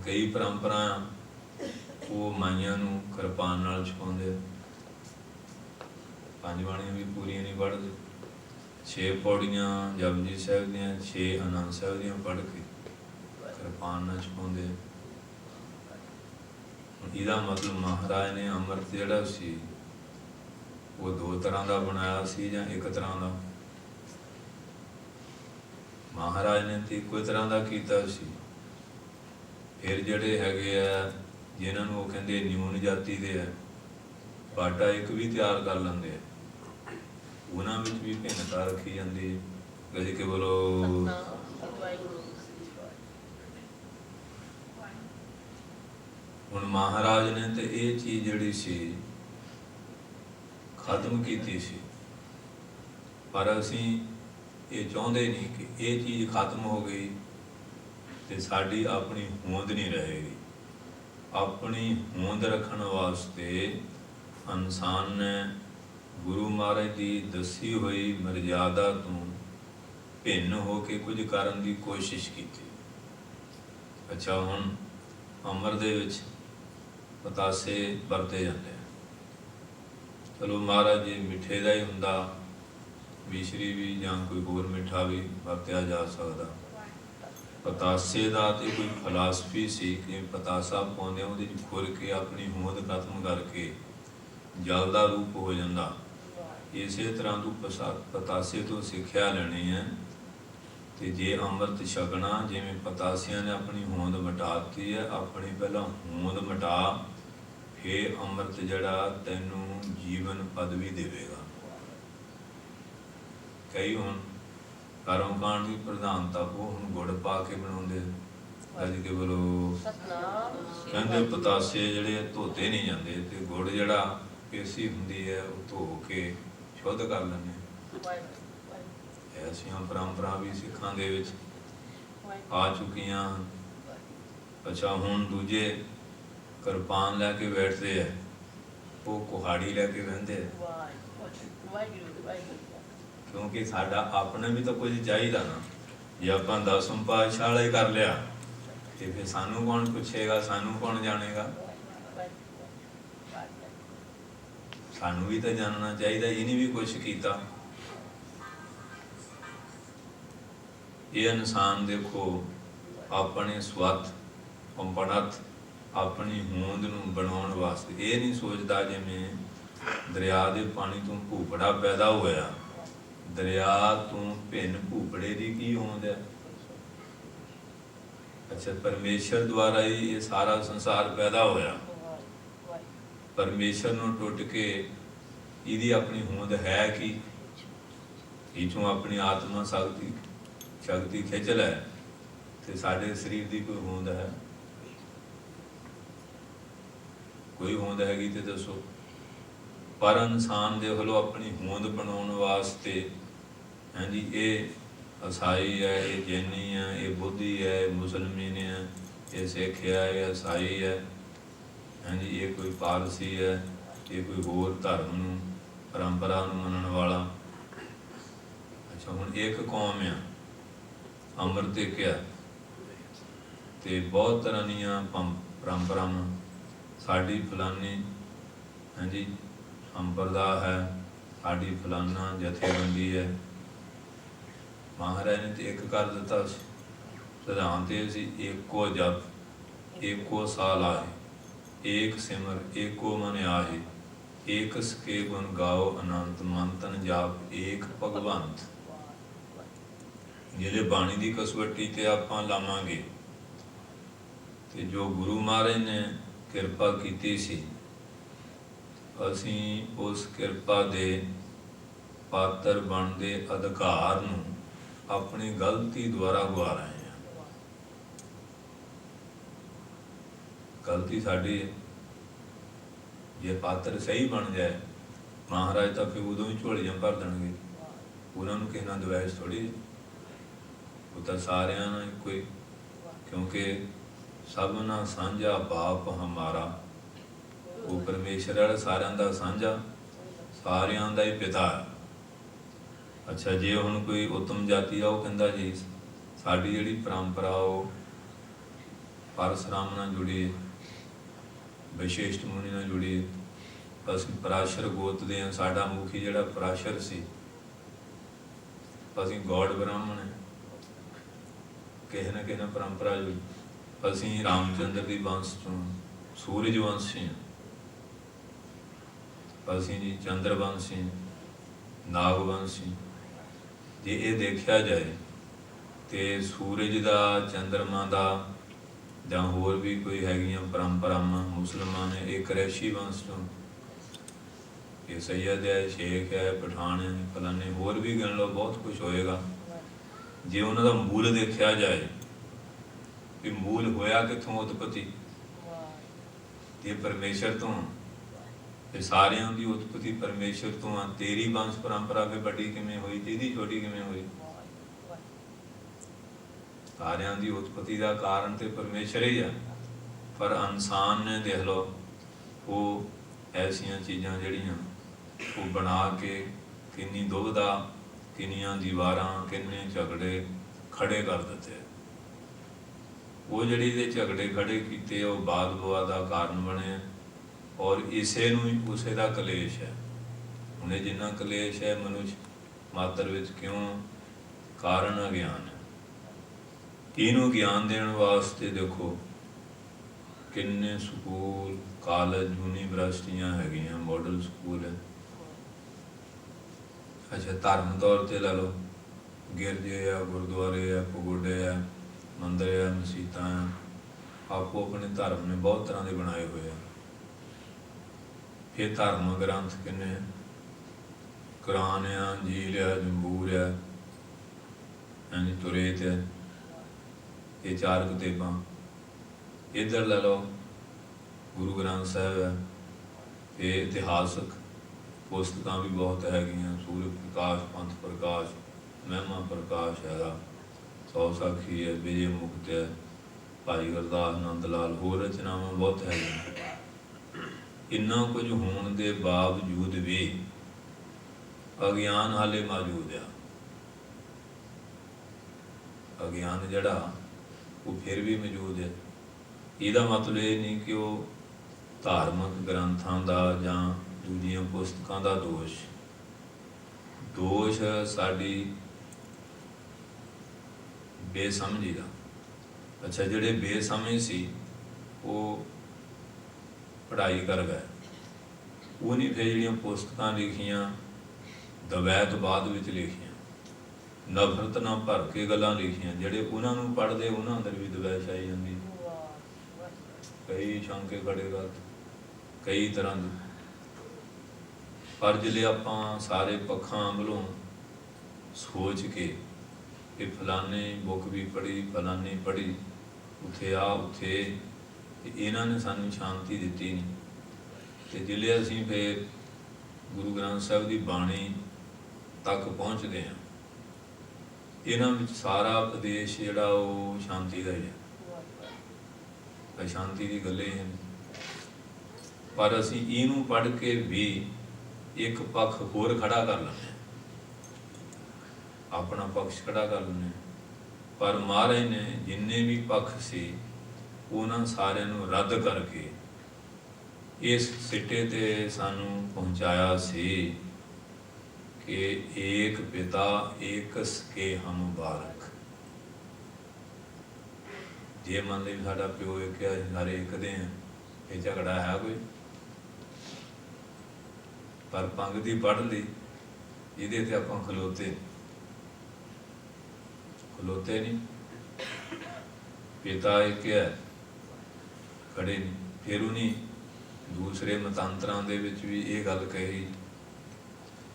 कई परंपरा वो माइयां नूं किरपान नाल छपाउंदे, पंज बाणियां भी पूरियां नहीं पढ़दे, 6 पौड़ियां जपजी साहिब दियां 6 आनंद साहिब दियां पढ़ के किरपान नाल छपाउंदे। इसदा मतलब महाराज ने अमृत जिहड़ा सी वो 2 तरह का बनाया सी जां एक तरह का। महाराज ने तो इको तरह का कीता सी। फिर जिहड़े हैगे आ जिन्हां नूं वो कहंदे न्यून जाति दे है, बाटा एक भी तैयार कर लैंदे, उन्हां विच भी भिन्नता रखी जाती है। कहे कि बोलो हुण महाराज ने तो ये चीज़ जिहड़ी सी खत्म कीती सी, पर असीं ये चाहुंदे नहीं कि ये चीज़ खत्म हो गई तो साडी अपनी होंद नहीं रहेगी। अपनी होंद रखने वास्ते इंसान ने ਗੁਰੂ ਮਹਾਰਾਜ ਦੀ ਦੱਸੀ ਹੋਈ ਮਰਜ਼ਾਦਾ ਤੋਂ ਭਿੰਨ ਹੋ ਕੇ ਕੁਝ ਕਰਨ ਦੀ ਕੋਸ਼ਿਸ਼ ਕੀਤੀ। ਅੱਛਾ, ਹੁਣ ਅੰਮ੍ਰਿਤ ਦੇ ਵਿੱਚ ਪਤਾਸੇ ਵਰਤੇ ਜਾਂਦੇ ਆ। ਚਲੋ ਮਹਾਰਾਜ ਜੀ ਮਿੱਠੇ ਦਾ ਹੀ ਹੁੰਦਾ, ਮਿਸ਼ਰੀ ਵੀ ਜਾਂ ਕੋਈ ਹੋਰ ਮਿੱਠਾ ਵੀ ਵਰਤਿਆ ਜਾ ਸਕਦਾ। ਪਤਾਸੇ ਦਾ ਤੇ ਕੋਈ ਫਿਲਾਸਫੀ ਸੀ ਕਿ ਪਤਾਸਾ ਪਾਉਂਦੇ ਉਹਦੇ 'ਚ ਖੁਰ ਕੇ ਆਪਣੀ ਹੋਂਦ ਖਤਮ ਕਰਕੇ ਜਲ ਦਾ ਰੂਪ ਹੋ ਜਾਂਦਾ। ਇਸੇ ਤਰ੍ਹਾਂ ਤੂੰ ਪਤਾਸੇ ਤੋਂ ਸਿੱਖਿਆ ਲੈਣੀ ਹੈ। ਤੇ ਜੇ ਅੰਮ੍ਰਿਤ ਛਕਣਾ, ਜਿਵੇਂ ਪਤਾਸਿਆਂ ਨੇ ਆਪਣੀ ਹੋਂਦ ਮਿਟਾ ਦਿੱਤੀ ਹੈ, ਆਪਣੀ ਪਹਿਲਾਂ ਹੋਂਦ ਮਿਟਾ, ਫਿਰ ਅੰਮ੍ਰਿਤ ਜਿਹੜਾ ਤੈਨੂੰ ਜੀਵਨ ਪਦਵੀ ਦੇਵੇਗਾ। ਕਈ ਹੁਣ ਕਰਮ ਕਾਂਡ ਦੀ ਪ੍ਰਧਾਨਤਾ ਉਹ ਹੁਣ ਗੁੜ ਪਾ ਕੇ ਬਣਾਉਂਦੇ, ਅੱਜ ਕੇ ਬੋਲੋ ਕਹਿੰਦੇ ਪਤਾਸੇ ਜਿਹੜੇ ਧੋਤੇ ਨਹੀਂ ਜਾਂਦੇ, ਤੇ ਗੁੜ ਜਿਹੜਾ ਪੇਸੀ ਹੁੰਦੀ ਹੈ ਉਹ ਧੋ ਕੇ ਸ਼ੁੱਧ ਕਰ ਲੈਂਦੇ। ਐਸੀਆਂ ਪਰੰਪਰਾ ਵੀ ਸਿੱਖਾਂ ਦੇ ਵਿੱਚ ਆ ਚੁੱਕੀਆਂ। ਅੱਛਾ, ਹੁਣ ਦੂਜੇ ਕਿਰਪਾਨ ਲੈ ਕੇ ਬੈਠਦੇ ਆ, ਉਹ ਕੁਹਾੜੀ ਲੈ ਕੇ ਬਹਿੰਦੇ ਆ, ਕਿਉਂਕਿ ਸਾਡਾ ਆਪਣਾ ਵੀ ਤਾਂ ਕੁਝ ਚਾਹੀਦਾ ਨਾ। ਜੇ ਆਪਾਂ 10ਵੇਂ ਪਾਤਸ਼ਾਹ ਵਾਲਾ ਹੀ ਕਰ ਲਿਆ ਤੇ ਫਿਰ ਸਾਨੂੰ ਕੌਣ ਪੁੱਛੇਗਾ, ਸਾਨੂੰ ਕੌਣ ਜਾਣੇਗਾ? ਸਾਨੂੰ ਵੀ ਤਾਂ ਜਾਣਨਾ ਚਾਹੀਦਾ, ਇਹਨੇ ਵੀ ਕੁਛ ਕੀਤਾ। ਇਹ ਇਨਸਾਨ ਦੇਖੋ ਆਪਣੇ ਸਵੱਤ ਪੰਪੜਤ ਆਪਣੀ ਹੋਂਦ ਨੂੰ ਬਣਾਉਣ ਵਾਸਤੇ ਇਹ ਨਹੀਂ ਸੋਚਦਾ ਜਿਵੇਂ ਦਰਿਆ ਦੇ ਪਾਣੀ ਤੋਂ ਭੂਪੜਾ ਪੈਦਾ ਹੋਇਆ, ਦਰਿਆ ਤੋਂ ਭਿੰਨ ਭੂਪੜੇ ਦੀ ਕੀ ਹੋਂਦ ਹੈ? ਅੱਛਾ, ਪਰਮੇਸ਼ਰ ਦੁਆਰਾ ਹੀ ਇਹ ਸਾਰਾ ਸੰਸਾਰ ਪੈਦਾ ਹੋਇਆ। ਪਰਮੇਸ਼ਰ ਨੂੰ ਟੁੱਟ ਕੇ ਇਹਦੀ ਆਪਣੀ ਹੋਂਦ ਹੈ ਕਿ ਇਹਚੋਂ ਆਪਣੀ ਆਤਮਾ ਸ਼ਕਤੀ ਖਿੱਚ ਲੈ, ਤੇ ਸਾਡੇ ਸਰੀਰ ਦੀ ਕੋਈ ਹੋਂਦ ਹੈ? ਕੋਈ ਹੋਂਦ ਹੈਗੀ ਤੇ ਦੱਸੋ। ਪਰ ਇਨਸਾਨ ਦੇਖ ਲਓ ਆਪਣੀ ਹੋਂਦ ਬਣਾਉਣ ਵਾਸਤੇ, ਹਾਂਜੀ, ਇਹ ਈਸਾਈ ਹੈ, ਇਹ ਜੈਨੀ ਹੈ, ਇਹ ਬੁੱਧੀ ਹੈ, ਇਹ ਮੁਸਲਮਾਨ ਹੈ, ਇਹ ਸਿੱਖ ਹੈ, ਇਹ ਈਸਾਈ ਹੈ, ਹਾਂਜੀ, ਇਹ ਕੋਈ ਪਾਰਸੀ ਹੈ, ਇਹ ਕੋਈ ਹੋਰ ਧਰਮ ਨੂੰ ਪਰੰਪਰਾ ਨੂੰ ਮੰਨਣ ਵਾਲਾ। ਅੱਛਾ, ਹੁਣ ਇੱਕ ਕੌਮ ਆ, ਅੰਮ੍ਰਿਤ ਇੱਕ ਆ, ਤੇ ਬਹੁਤ ਤਰ੍ਹਾਂ ਦੀਆਂ ਪਰੰਪਰਾਵਾਂ। ਸਾਡੀ ਫਲਾਨੀ, ਹਾਂਜੀ, ਸੰਪਰਦਾ ਹੈ, ਸਾਡੀ ਫਲਾਨਾ ਜਥੇਬੰਦੀ ਹੈ। ਮਹਾਰਾਜ ਨੇ ਤੇ ਇੱਕ ਕਰ ਦਿੱਤਾ ਸੀ ਸਿਧਾਂਤ, ਇਹ ਸੀ ਏਕੋ ਜਪ ਏਕੋ ਸਾਲ ਆਏ, ਏਕ ਸਿਮਰ ਏਕੋ ਮਨ ਆਏ, ਏਕ ਸਕੇ ਗੁਣ ਗਾਓ ਅਨੰਤ, ਮੰਤਨ ਜਾਪ ਏਕ ਭਗਵੰਤ। ਜਿਹੜੇ ਬਾਣੀ ਦੀ ਕਸਵੱਟੀ ਤੇ ਆਪਾਂ ਲਾਵਾਂਗੇ, ਤੇ ਜੋ ਗੁਰੂ ਮਹਾਰਾਜ ਨੇ ਕਿਰਪਾ ਕੀਤੀ ਸੀ, ਅਸੀਂ ਉਸ ਕਿਰਪਾ ਦੇ ਪਾਤਰ ਬਣਦੇ ਅਧਿਕਾਰ ਨੂੰ ਆਪਣੀ ਗਲਤੀ ਦੁਆਰਾ ਗਵਾ ਰਹੇ ਹਾਂ। ਗਲਤੀ ਸਾਡੀ ਹੈ। ਜੇ ਪਾਤਰ ਸਹੀ ਬਣ ਜਾਏ, ਮਹਾਰਾਜ ਤਾਂ ਫਿਰ ਉਦੋਂ ਹੀ ਝੋਲੀਆਂ ਭਰ ਦੇਣਗੇ, ਉਹਨਾਂ ਨੂੰ ਕਿਸੇ ਨਾਲ ਦਵੈਸ਼ ਥੋੜ੍ਹੀ, ਉਹ ਤਾਂ ਸਾਰਿਆਂ ਨਾਲ ਇੱਕੋ ਹੀ, ਕਿਉਂਕਿ ਸਭਨਾ ਸਾਂਝਾ ਬਾਪ ਹਮਾਰਾ, ਉਹ ਪਰਮੇਸ਼ਰ ਵਾਲਾ ਸਾਰਿਆਂ ਦਾ ਸਾਂਝਾ, ਸਾਰਿਆਂ ਦਾ ਹੀ ਪਿਤਾ ਹੈ। ਅੱਛਾ, ਜੇ ਹੁਣ ਕੋਈ ਉੱਤਮ ਜਾਤੀ ਆ, ਉਹ ਕਹਿੰਦਾ ਜੀ ਸਾਡੀ ਜਿਹੜੀ ਪਰੰਪਰਾ ਉਹ ਪਰਸਰਾਮ ਨਾਲ ਜੁੜੀ ਹੈ, ਵਿਸ਼ੇਸ਼ਟ ਮੁਨੀ ਨਾਲ ਜੁੜੀ ਹੈ, ਅਸੀਂ ਪਰਾਸ਼ਰ ਗੋਤ ਦੇ ਹਾਂ, ਸਾਡਾ ਮੁਖੀ ਜਿਹੜਾ ਪਰਾਸ਼ਰ ਸੀ, ਅਸੀਂ ਗੌੜ ਬ੍ਰਾਹਮਣ ਹੈ, ਕਿਸੇ ਨਾ ਕਿਸੇ ਨਾਲ ਪਰੰਪਰਾ ਜੁੜੀ। ਅਸੀਂ ਰਾਮਚੰਦਰ ਦੀ ਵੰਸ਼ ਤੋਂ ਸੂਰਜ ਵੰਸ਼ੀ ਹਾਂ, ਅਸੀਂ ਜੀ ਚੰਦਰ ਵੰਸ਼ੀ, ਨਾਗ ਵੰਸ਼ੀ। ਜੇ ਇਹ ਦੇਖਿਆ ਜਾਏ ਤੇ ਸੂਰਜ ਦਾ, ਚੰਦਰਮਾ ਦਾ, ਜਾਂ ਹੋਰ ਵੀ ਕੋਈ ਹੈਗੀਆਂ ਪਰੰਪਰਾਵਾਂ, ਮੁਸਲਮਾਨ ਨੇ ਇਹ ਕੁਰੈਸ਼ੀ ਵੰਸ਼ ਤੋਂ, ਇਹ ਸੈਯਦ ਹੈ, ਸ਼ੇਖ ਹੈ, ਪਠਾਨ ਹੈ, ਫਲਾਨੇ ਹੋਰ ਵੀ ਗਿਣ ਲਓ, ਬਹੁਤ ਕੁਛ ਹੋਏਗਾ। ਜੇ ਉਹਨਾਂ ਦਾ ਮੂਲ ਦੇਖਿਆ ਜਾਏ ਵੀ ਮੂਲ ਹੋਇਆ ਕਿੱਥੋਂ, ਉਤਪਤੀ ਇਹ ਪਰਮੇਸ਼ਰ ਤੋਂ, ਇਹ ਸਾਰਿਆਂ ਦੀ ਉਤਪਤੀ ਪਰਮੇਸ਼ਰ ਤੋਂ ਆ। ਤੇਰੀ ਵੰਸ਼ ਪਰੰਪਰਾ ਵੀ ਵੱਡੀ ਕਿਵੇਂ ਹੋਈ ਤੇ ਇਹਦੀ ਛੋਟੀ ਕਿਵੇਂ ਹੋਈ? ਸਾਰਿਆਂ ਦੀ ਉਤਪਤੀ ਦਾ ਕਾਰਨ ਤੇ ਪਰਮੇਸ਼ਰ ਹੀ ਆ। ਪਰ ਇਨਸਾਨ ਨੇ ਦੇਖ ਲਓ, ਉਹ ਐਸੀਆਂ ਚੀਜ਼ਾਂ ਜਿਹੜੀਆਂ ਉਹ ਬਣਾ ਕੇ ਕਿੰਨੀ ਦੁਬਿਧਾ, ਕਿੰਨੀਆਂ ਦੀਵਾਰਾਂ, ਕਿੰਨੇ ਝਗੜੇ ਖੜੇ ਕਰ ਦਿੱਤੇ। ਉਹ ਜਿਹੜੀ ਇਹਦੇ ਝਗੜੇ ਖੜੇ ਕੀਤੇ ਉਹ ਬਾਦ ਵਿਵਾਦ ਦਾ ਕਾਰਨ ਬਣੇ, ਔਰ ਇਸੇ ਨੂੰ ਹੀ ਉਸੇ ਦਾ ਕਲੇਸ਼ ਹੈ। ਹੁਣ ਇਹ ਜਿੰਨਾ ਕਲੇਸ਼ ਹੈ ਮਨੁੱਖ ਮਾਤਰ ਵਿੱਚ, ਕਿਉਂ? ਕਾਰਨ ਅਗਿਆਨ ਹੈ। ਇਹਨੂੰ ਗਿਆਨ ਦੇਣ ਵਾਸਤੇ ਦੇਖੋ ਕਿੰਨੇ ਸਕੂਲ, ਕਾਲਜ, ਯੂਨੀਵਰਸਿਟੀਆਂ ਹੈਗੀਆਂ, ਮਾਡਲ ਸਕੂਲ ਹੈ। ਅੱਛਾ, ਧਰਮ ਤੌਰ 'ਤੇ ਲੈ ਲਓ, ਗਿਰਜੇ ਆ, ਗੁਰਦੁਆਰੇ ਆ, ਪਗੋਡੇ ਆ, ਮੰਦਰ ਆ, ਮਸੀਤਾਂ ਆ, ਆਪੋ ਆਪਣੇ ਧਰਮ ਨੇ ਬਹੁਤ ਤਰ੍ਹਾਂ ਦੇ ਬਣਾਏ ਹੋਏ ਆ। ਫਿਰ ਧਰਮ ਗ੍ਰੰਥ ਕਿੰਨੇ ਆ? ਕੁਰਾਨ ਆ, ਅੰਜੀਲ ਆ, ਜ਼ਬੂਰ ਆ, ਯਾਨੀ ਤੁਰੇਤ ਹੈ, ਇਹ 4 ਕਿਤਾਬਾਂ। ਇੱਧਰ ਲੈ ਲਓ ਗੁਰੂ ਗ੍ਰੰਥ ਸਾਹਿਬ ਹੈ। ਇਹ ਇਤਿਹਾਸਕ ਪੁਸਤਕਾਂ ਵੀ ਬਹੁਤ ਹੈਗੀਆਂ, ਸੂਰਜ ਪ੍ਰਕਾਸ਼, ਪੰਥ ਪ੍ਰਕਾਸ਼, ਮਹਿਮਾ ਪ੍ਰਕਾਸ਼ ਹੈਗਾ, 100 ਸਾਖੀ ਹੈ, ਵਿਜੇ ਮੁਕਤ ਹੈ, ਭਾਈ ਗੁਰਦਾਸ, ਨੰਦ ਲਾਲ, ਹੋਰ ਰਚਨਾਵਾਂ ਬਹੁਤ ਹੈਗੀਆਂ। ਇੰਨਾ ਕੁਝ ਹੋਣ ਦੇ ਬਾਵਜੂਦ ਵੀ ਅਗਿਆਨ ਹਾਲੇ ਮੌਜੂਦ ਆ। ਅਗਿਆਨ ਜਿਹੜਾ ਉਹ ਫਿਰ ਵੀ ਮੌਜੂਦ ਹੈ। ਇਹਦਾ ਮਤਲਬ ਇਹ ਨਹੀਂ ਕਿ ਉਹ ਧਾਰਮਿਕ ਗ੍ਰੰਥਾਂ ਦਾ ਜਾਂ ਦੂਜੀਆਂ ਪੁਸਤਕਾਂ ਦਾ ਦੋਸ਼ ਸਾਡੀ ਬੇਸਮਝੀ ਦਾ। ਅੱਛਾ, ਜਿਹੜੇ ਬੇਸਮਝ ਸੀ ਉਹ ਪੜ੍ਹਾਈ ਕਰ ਗਏ, ਉਹ ਨਹੀਂ ਫਿਰ ਜਿਹੜੀਆਂ ਪੁਸਤਕਾਂ ਲਿਖੀਆਂ ਦਵੈਤ ਬਾਅਦ ਵਿੱਚ ਲਿਖੀਆਂ, ਨਫ਼ਰਤ ਨਾਲ ਭਰ ਕੇ ਗੱਲਾਂ ਲਿਖੀਆਂ, ਜਿਹੜੇ ਉਹਨਾਂ ਨੂੰ ਪੜ੍ਹਦੇ ਉਹਨਾਂ ਅੰਦਰ ਵੀ ਦਵੈਸ਼ ਆਈ ਜਾਂਦੀ। ਕਈ ਸ਼ੰਕੇ ਖੜੇ ਗਲਤ, ਕਈ ਤਰ੍ਹਾਂ ਦੇ। ਪਰ ਜਿਹੜੇ ਆਪਾਂ ਸਾਰੇ ਪੱਖਾਂ ਵੱਲੋਂ ਸੋਚ ਕੇ ਕਿ ਫਲਾਣੇ ਬੁੱਕ ਵੀ ਪੜ੍ਹੀ, ਫਲਾਣੀ ਪੜ੍ਹੀ, ਉੱਥੇ ਆ ਉੱਥੇ, ਇਹਨਾਂ ਨੇ ਸਾਨੂੰ ਸ਼ਾਂਤੀ ਦਿੱਤੀ ਨਹੀਂ। ਅਤੇ ਜਿਹੜੇ ਅਸੀਂ ਫਿਰ ਗੁਰੂ ਗ੍ਰੰਥ ਸਾਹਿਬ ਦੀ ਬਾਣੀ ਤੱਕ ਪਹੁੰਚਦੇ ਹਾਂ, ਇਹਨਾਂ ਵਿੱਚ ਸਾਰਾ ਉਪਦੇਸ਼ ਜਿਹੜਾ ਉਹ ਸ਼ਾਂਤੀ ਦਾ ਹੀ ਹੈ, ਸ਼ਾਂਤੀ ਦੀ ਗੱਲ ਇਹ ਹੈ। ਪਰ ਅਸੀਂ ਇਹਨੂੰ ਪੜ੍ਹ ਕੇ ਵੀ ਇੱਕ ਪੱਖ ਹੋਰ ਖੜਾ ਕਰ ਲੈਂਦੇ ਹਾਂ, ਆਪਣਾ ਪਕਸ਼ ਖੜਾ ਕਰ ਲੈਂਦੇ ਹਾਂ। ਪਰ ਮਹਾਰਾਜ ਨੇ ਜਿੰਨੇ ਵੀ ਪੱਖ ਸੀ ਉਹਨਾਂ ਸਾਰਿਆਂ ਨੂੰ ਰੱਦ ਕਰਕੇ ਇਸ ਸਿੱਟੇ 'ਤੇ ਸਾਨੂੰ ਪਹੁੰਚਾਇਆ ਸੀ ਕਿ ਏਕ ਪਿਤਾ ਏਕਸ ਕੇ ਹਮ ਬਾਰਕ। ਜੇ ਮੰਨ ਲਈ ਸਾਡਾ ਪਿਓ ਇੱਕ ਹੈ, ਸਾਰੇ ਇੱਕ ਦੇ ਆ, ਇਹ ਝਗੜਾ ਹੈ ਕੋਈ? ਪਰ ਪੰਗਤੀ ਪੜ੍ਹ ਲਈ, ਇਹਦੇ ਤੇ ਆਪਾਂ ਖਲੋਤੇ ਨਹੀਂ। ਪਿਤਾ ਇੱਕ ਹੈ, ਖੜੇ ਨਹੀਂ। ਫਿਰ ਉਹਨੇ ਦੂਸਰੇ ਮਤਾਂਤਰਾਂ ਦੇ ਵਿੱਚ ਵੀ ਇਹ ਗੱਲ ਕਹੀ,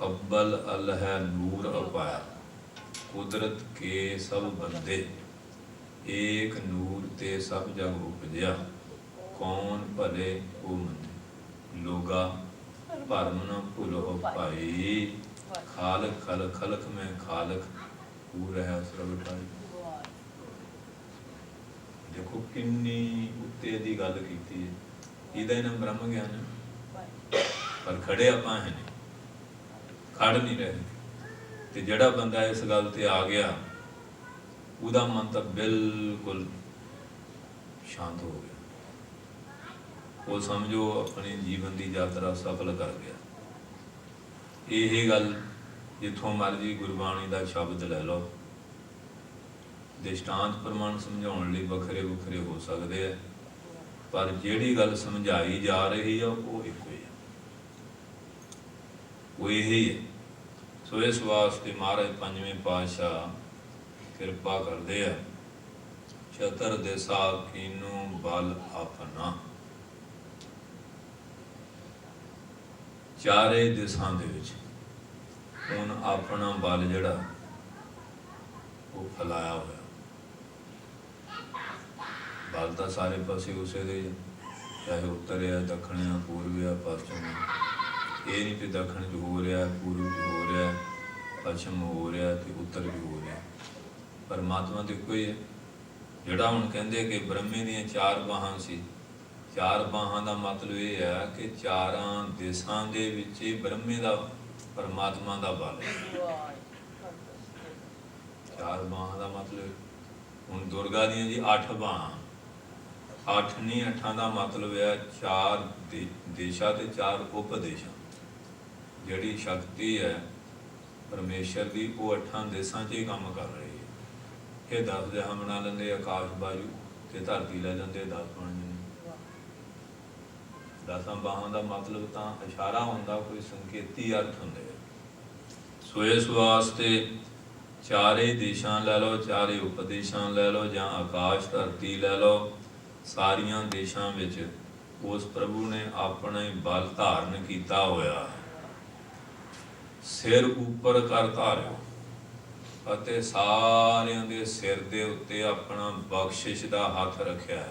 ਅੱਬਲ ਅਲ ਹੈ ਨੂਰ ਅਪਾਇਆ, ਕੁਦਰਤ ਕੇ ਸਭ ਬੰਦੇ, ਏਕ ਨੂਰ ਤੇ ਸਭ ਜਗ ਉਪਜਿਆ, ਕੌਣ ਭਲੇ ਕੋ ਮੰਦੇ, ਲੋਗਾ ਭਰਮ ਨ ਭੁਲੋ ਭਾਈ, ਖਾਲਕ ਖਲਕ ਖਲਕ ਮੈਂ ਖਾਲਕ, ਪੂਰ ਹੈ ਸਰਬ ਠਾਈ। ਦੇਖੋ ਕਿੰਨੀ ਉੱਤੇ ਦੀ ਗੱਲ ਕੀਤੀ ਹੈ। ਇਹਦਾ ਨਾਮ ਬ੍ਰਹਮ ਗਿਆਨ ਹੈ। ਪਰ ਖੜੇ ਆਪਾਂ ਹੈ ਨਹੀਂ, ਖੜ ਨਹੀਂ ਰਹੇ। ਤੇ ਜਿਹੜਾ ਬੰਦਾ ਇਸ ਗੱਲ ਤੇ ਆ ਗਿਆ ਉਹਦਾ ਮਨ ਤਾਂ ਬਿਲਕੁਲ ਸ਼ਾਂਤ ਹੋ ਗਿਆ, ਉਹ ਸਮਝੋ ਆਪਣੀ ਜੀਵਨ ਦੀ ਯਾਤਰਾ ਸਫਲ ਕਰ ਗਿਆ। ਇਹ ਗੱਲ ਜਿੱਥੋਂ ਮਰਜੀ ਗੁਰਬਾਣੀ ਦਾ ਸ਼ਬਦ ਲੈ ਲਓ, ਦ੍ਰਿਸ਼ਟਾਂਤ ਪ੍ਰਮਾਣ ਸਮਝਾਉਣ ਲਈ ਵੱਖਰੇ ਵੱਖਰੇ ਹੋ ਸਕਦੇ ਆ, ਪਰ ਜਿਹੜੀ ਗੱਲ ਸਮਝਾਈ ਜਾ ਰਹੀ ਆ ਉਹ ਇੱਕੋ ਹੀ ਆ, ਉਹ ਇਹੀ ਹੈ। ਸੋ ਇਸ ਵਾਸਤੇ ਮਹਾਰਾਜ ਪੰਜਵੇਂ ਪਾਤਸ਼ਾਹ ਕਿਰਪਾ ਕਰਦੇ ਆ, ਚਤਰ ਦਿਸਾ ਕੀਨੂ ਬਲ ਆਪਣਾ, ਚਾਰੇ ਦਿਸ਼ਾ ਦੇ ਵਿੱਚ ਹੁਣ ਆਪਣਾ ਬਲ ਜਿਹੜਾ ਉਹ ਫੈਲਾਇਆ ਹੋਇਆ। ਬਲ ਤਾਂ ਸਾਰੇ ਪਾਸੇ ਉਸੇ ਦੇ, ਚਾਹੇ ਉੱਤਰ ਆ, ਦੱਖਣ ਆ, ਪੂਰਬ ਆ, ਪੱਛਮ ਆ। ਇਹ ਨਹੀਂ ਕਿ ਦੱਖਣ 'ਚ ਹੋ ਰਿਹਾ, ਪੂਰਬ 'ਚ ਹੋ ਰਿਹਾ, ਪੱਛਮ ਹੋ ਰਿਹਾ ਤੇ ਉੱਤਰ ਵੀ ਹੋ ਰਿਹਾ। ਪਰਮਾਤਮਾ ਤਾਂ ਇੱਕੋ ਹੀ ਹੈ। ਜਿਹੜਾ ਹੁਣ ਕਹਿੰਦੇ ਕਿ ਬ੍ਰਹਮੇ ਦੀਆਂ 4 ਬਾਹਾਂ ਸੀ, ਚਾਰ ਬਾਹਾਂ ਦਾ ਮਤਲਬ ਇਹ ਹੈ ਕਿ ਚਾਰਾਂ ਦੇਸ਼ਾਂ ਦੇ ਵਿੱਚ ਹੀ ਬ੍ਰਹਮੇ ਦਾ ਪਰਮਾਤਮਾ ਦਾ ਬਲ ਹੈ। ਚਾਰ ਬਾਹਾਂ ਦਾ ਮਤਲਬ ਹੁਣ ਦੁਰਗਾ ਦੀਆਂ ਜੀ 8 ਬਾਹਾਂ, 8 ਨਹੀਂ, 8 ਦਾ ਮਤਲਬ ਹੈ 4 ਦੇਸ਼ਾਂ ਤੇ 4 ਉਪਦੇਸ਼ਾਂ। ਜਿਹੜੀ ਸ਼ਕਤੀ ਹੈ ਪਰਮੇਸ਼ਰ ਦੀ ਉਹ 8 ਦੇਸ਼ਾਂ 'ਚ ਹੀ ਕੰਮ ਕਰ ਰਹੀ ਹੈ। ਇਹ 10 ਜਹਾਂ ਬਣਾ ਲੈਂਦੇ, ਆਕਾਸ਼ ਬਾਜੂ ਤੇ ਧਰਤੀ ਲੈ ਜਾਂਦੇ, 10 ਬਣ ਜਾਂਦੇ। 10 ਬਾਹਾਂ ਦਾ ਮਤਲਬ ਤਾਂ ਇਸ਼ਾਰਾ ਹੁੰਦਾ, ਕੋਈ ਸੰਕੇਤੀ ਅਰਥ ਹੁੰਦੇ ਆ। ਸੋ ਇਸ ਵਾਸਤੇ ਚਾਰੇ ਦੇਸ਼ਾਂ ਲੈ ਲਓ, ਚਾਰੇ ਉਪਦੇਸ਼ਾਂ ਲੈ ਲਓ, ਜਾਂ ਆਕਾਸ਼ ਧਰਤੀ ਲੈ ਲਓ, ਸਾਰੀਆਂ ਦੇਸ਼ਾਂ ਵਿੱਚ ਉਸ ਪ੍ਰਭੂ ਨੇ ਆਪਣੇ ਬਲ ਧਾਰਨ ਕੀਤਾ ਹੋਇਆ। ਸਿਰ ਉੱਪਰ ਕਰ ਧਾਰਿਓ ਅਤੇ ਸਾਰਿਆਂ ਦੇ ਸਿਰ ਦੇ ਉੱਤੇ ਆਪਣਾ ਬਖਸ਼ਿਸ਼ ਦਾ ਹੱਥ ਰੱਖਿਆ।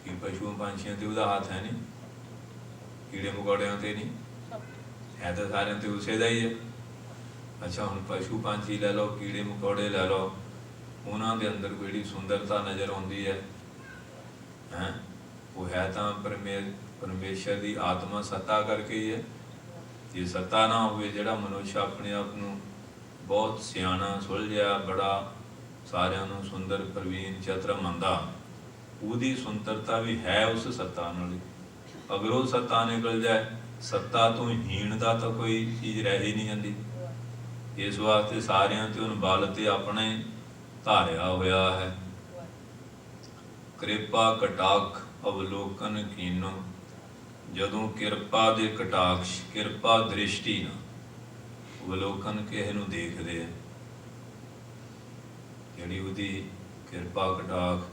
ਕਿ ਪਸ਼ੂ ਪੰਛੀਆਂ ਤੇ ਉਹਦਾ ਹੱਥ ਹੈ ਨਹੀਂ, ਕੀੜੇ ਮਕੌੜਿਆਂ ਤੇ ਨਹੀਂ ਹੈ, ਤਾਂ ਸਾਰਿਆਂ ਤੇ ਉਸੇ ਦਾ ਹੀ ਹੈ। ਅੱਛਾ, ਹੁਣ ਪਸ਼ੂ ਪੰਛੀ ਲੈ ਲਓ, ਕੀੜੇ ਮਕੌੜੇ ਲੈ ਲਓ, ਉਹਨਾਂ ਦੇ ਅੰਦਰ ਜਿਹੜੀ ਸੁੰਦਰਤਾ ਨਜ਼ਰ ਆਉਂਦੀ ਹੈ ਉਹ ਹੈ ਤਾਂ ਪਰਮੇਸ਼ਰ ਦੀ ਆਤਮਾ ਸੱਤਾ ਕਰਕੇ ਹੀ ਹੈ। ਜੇ ਸੱਤਾ ਨਾ ਹੋਵੇ, ਜਿਹੜਾ ਮਨੁੱਖ ਆਪਣੇ ਆਪ ਨੂੰ ਬਹੁਤ ਸਿਆਣਾ ਸੁਲਝਿਆ, ਬੜਾ ਸਾਰਿਆਂ ਨੂੰ ਸੁੰਦਰ ਪ੍ਰਵੀਨ ਚਤੁਰ ਮੰਨਦਾ, ਉਹਦੀ ਸੁੰਦਰਤਾ ਵੀ ਹੈ ਉਸ ਸੱਤਾ ਨਾਲ ਹੀ। ਅਗਰ ਉਹ ਸੱਤਾ ਨਿਕਲ ਜਾਏ, ਸੱਤਾ ਤੋਂ ਹੀਣ ਦਾ ਤਾਂ ਕੋਈ ਚੀਜ਼ ਰਹਿ ਹੀ ਨਹੀਂ ਜਾਂਦੀ। ਇਸ ਵਾਸਤੇ ਸਾਰਿਆਂ ਤੇ ਉਹਨ ਬਲ ਤੇ ਆਪਣੇ ਧਾਰਿਆ ਹੋਇਆ ਹੈ। ਕਿਰਪਾ ਕਟਾਖ ਅਵਲੋਕਨ ਕੀਨੋ, ਜਦੋਂ ਕਿਰਪਾ ਦੇ ਕਟਾਕਸ਼, ਕਿਰਪਾ ਦ੍ਰਿਸ਼ਟੀ ਨਾਲ ਅਵਲੋਕਨ ਕਿਸੇ ਨੂੰ ਦੇਖਦੇ ਆ, ਜਿਹੜੀ ਉਹਦੀ ਕਿਰਪਾ ਕਟਾਖ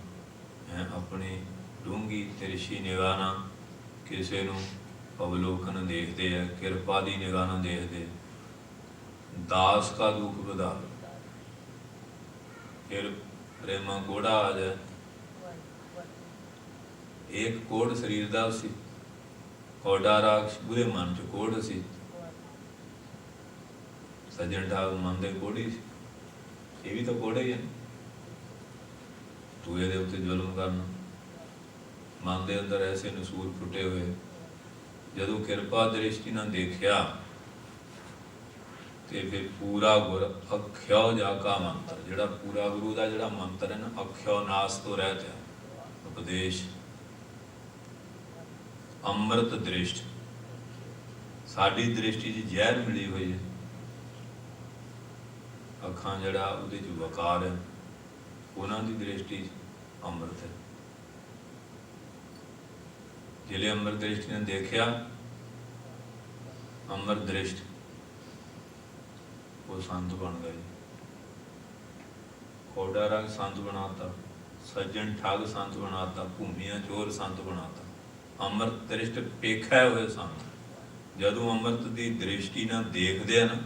ਹੈ, ਆਪਣੀ ਡੂੰਘੀ ਤਿਰਛੀ ਨਿਗਾਹ ਨਾਲ ਕਿਸੇ ਨੂੰ ਅਵਲੋਕਨ ਦੇਖਦੇ ਆ, ਕਿਰਪਾ ਦੀ ਨਿਗਾਹ ਨਾਲ ਦੇਖਦੇ। दास का दुख बधा, फिर प्रेमा कोड़ा आ जाए। एक कोड़ शरीर दा सी, कोड़ा राक्ष बुरे मन च कोड़ सी, सज्जन ठाक मन दे कोड़ी सी, ये भी तो कोड़े ही है। दूए दे उत्ते जुल्म करना, मन दे अंदर ऐसे नसूर फुटे हुए। जदों किरपा दृष्टि ना देखिया ਤੇ ਫਿਰ ਪੂਰਾ ਗੁਰ ਅਖਿਓ ਜਾ ਕਾ ਮੰਤਰ, ਜਿਹੜਾ ਪੂਰਾ ਗੁਰੂ ਦਾ ਜਿਹੜਾ ਮੰਤਰ ਹੈ ਨਾ, ਅਖਿਓ ਨਾਸ ਤੋਂ ਰਹਿਤ ਹੈ, ਉਪਦੇਸ਼ ਅੰਮ੍ਰਿਤ ਦ੍ਰਿਸ਼ਟ। ਸਾਡੀ ਦ੍ਰਿਸ਼ਟੀ 'ਚ ਜ਼ਹਿਰ ਮਿਲੀ ਹੋਈ ਹੈ, ਅੱਖਾਂ ਜਿਹੜਾ ਉਹਦੇ 'ਚ ਵਕਾਰ ਹੈ, ਉਹਨਾਂ ਦੀ ਦ੍ਰਿਸ਼ਟੀ 'ਚ ਅੰਮ੍ਰਿਤ ਹੈ। ਜਿਹੜੇ ਅੰਮ੍ਰਿਤ ਦ੍ਰਿਸ਼ਟੀ ਨੇ ਦੇਖਿਆ, ਅੰਮ੍ਰਿਤ ਦ੍ਰਿਸ਼ਟ, वो संत बन गए। कोड़ा रंग संत बनाता, सज्जन ठग संत बनाता, भूमिया चोर संत बनाता। अमृत दृष्ट पेखा हुए संत, जदों अमृत की दृष्टि ना देखते हैं ना,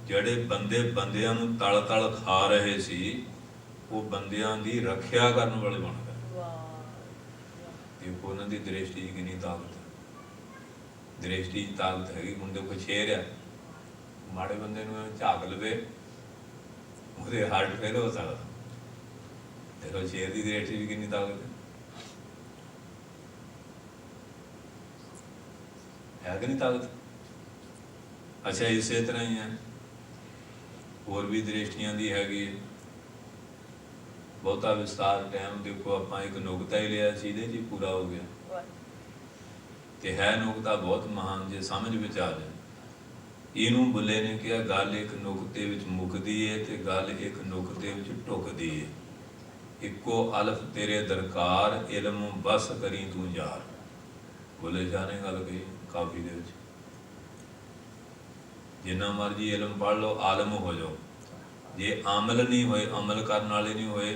ਜਿਹੜੇ ਬੰਦੇ ਬੰਦਿਆਂ ਨੂੰ ਤਲ ਤਲ ਖਾ ਰਹੇ ਸੀ, ਉਹ ਬੰਦਿਆਂ ਦੀ ਰੱਖਿਆ ਕਰਨ ਵਾਲੇ ਬਣ ਗਏ। ਦੇਖੋ ਉਹਨਾਂ ਦੀ ਦ੍ਰਿਸ਼ਟੀ 'ਚ ਕਿੰਨੀ ਤਾਕਤ ਹੈ। ਦ੍ਰਿਸ਼ਟੀ 'ਚ ਤਾਕਤ ਹੈਗੀ। ਹੁਣ ਦੇਖੋ ਸ਼ੇਰ ਆ, ਮਾੜੇ ਬੰਦੇ ਨੂੰ ਝਾਕ ਲਵੇ, ਉਹਦੇ ਹਾਰਟ ਫੇਲ ਹੋ ਸਕਦਾ। ਦੇਖੋ ਸ਼ੇਰ ਦੀ ਦ੍ਰਿਸ਼ਟੀ ਵੀ ਕਿੰਨੀ ਤਾਕਤ ਹੈ ਕਿ ਨਹੀਂ ਤਾਕਤ। ਅੱਛਾ, ਇਸੇ ਤਰ੍ਹਾਂ ਹੀ ਹੈ, ਹੋਰ ਵੀ ਦ੍ਰਿਸ਼ਟੀਆਂ ਦੀ ਹੈਗੀ ਹੈ। ਬਹੁਤਾ ਵਿਸਤਾਰ ਟਾਈਮ ਦੇਖੋ, ਆਪਾਂ ਇੱਕ ਨੁਕਤਾ ਹੀ ਲਿਆ ਸੀ, ਇਹਦੇ 'ਚ ਹੀ ਪੂਰਾ ਹੋ ਗਿਆ। ਤੇ ਹੈ ਨੁਕਤਾ ਬਹੁਤ ਮਹਾਨ, ਜੇ ਸਮਝ ਵਿੱਚ ਆ ਜਾਏ। ਇਹਨੂੰ ਬੁੱਲੇ ਨੇ ਕਿਹਾ, ਗੱਲ ਇੱਕ ਨੁਕਤੇ ਵਿੱਚ ਮੁੱਕਦੀ ਹੈ ਤੇ ਗੱਲ ਇੱਕ ਨੁਕਤੇ ਵਿੱਚ ਢੁਕਦੀ ਹੈ। ਇੱਕੋ ਅਲਫ ਤੇਰੇ ਦਰਕਾਰ, ਇਲਮ ਬਸ ਕਰੀ ਤੂੰ ਯਾਰ। ਬੁੱਲੇ ਸ਼ਾਹ ਨੇ ਗੱਲ ਕਹੀ ਕਾਫੀ ਦੇ ਵਿੱਚ, ਜਿੰਨਾ ਮਰਜੀ ਇਲਮ ਪੜ੍ਹ ਲਓ, ਆਲਮ ਹੋ ਜਾਓ, ਜੇ ਆਮਲ ਨਹੀਂ ਹੋਏ, ਅਮਲ ਕਰਨ ਵਾਲੇ ਨਹੀਂ ਹੋਏ,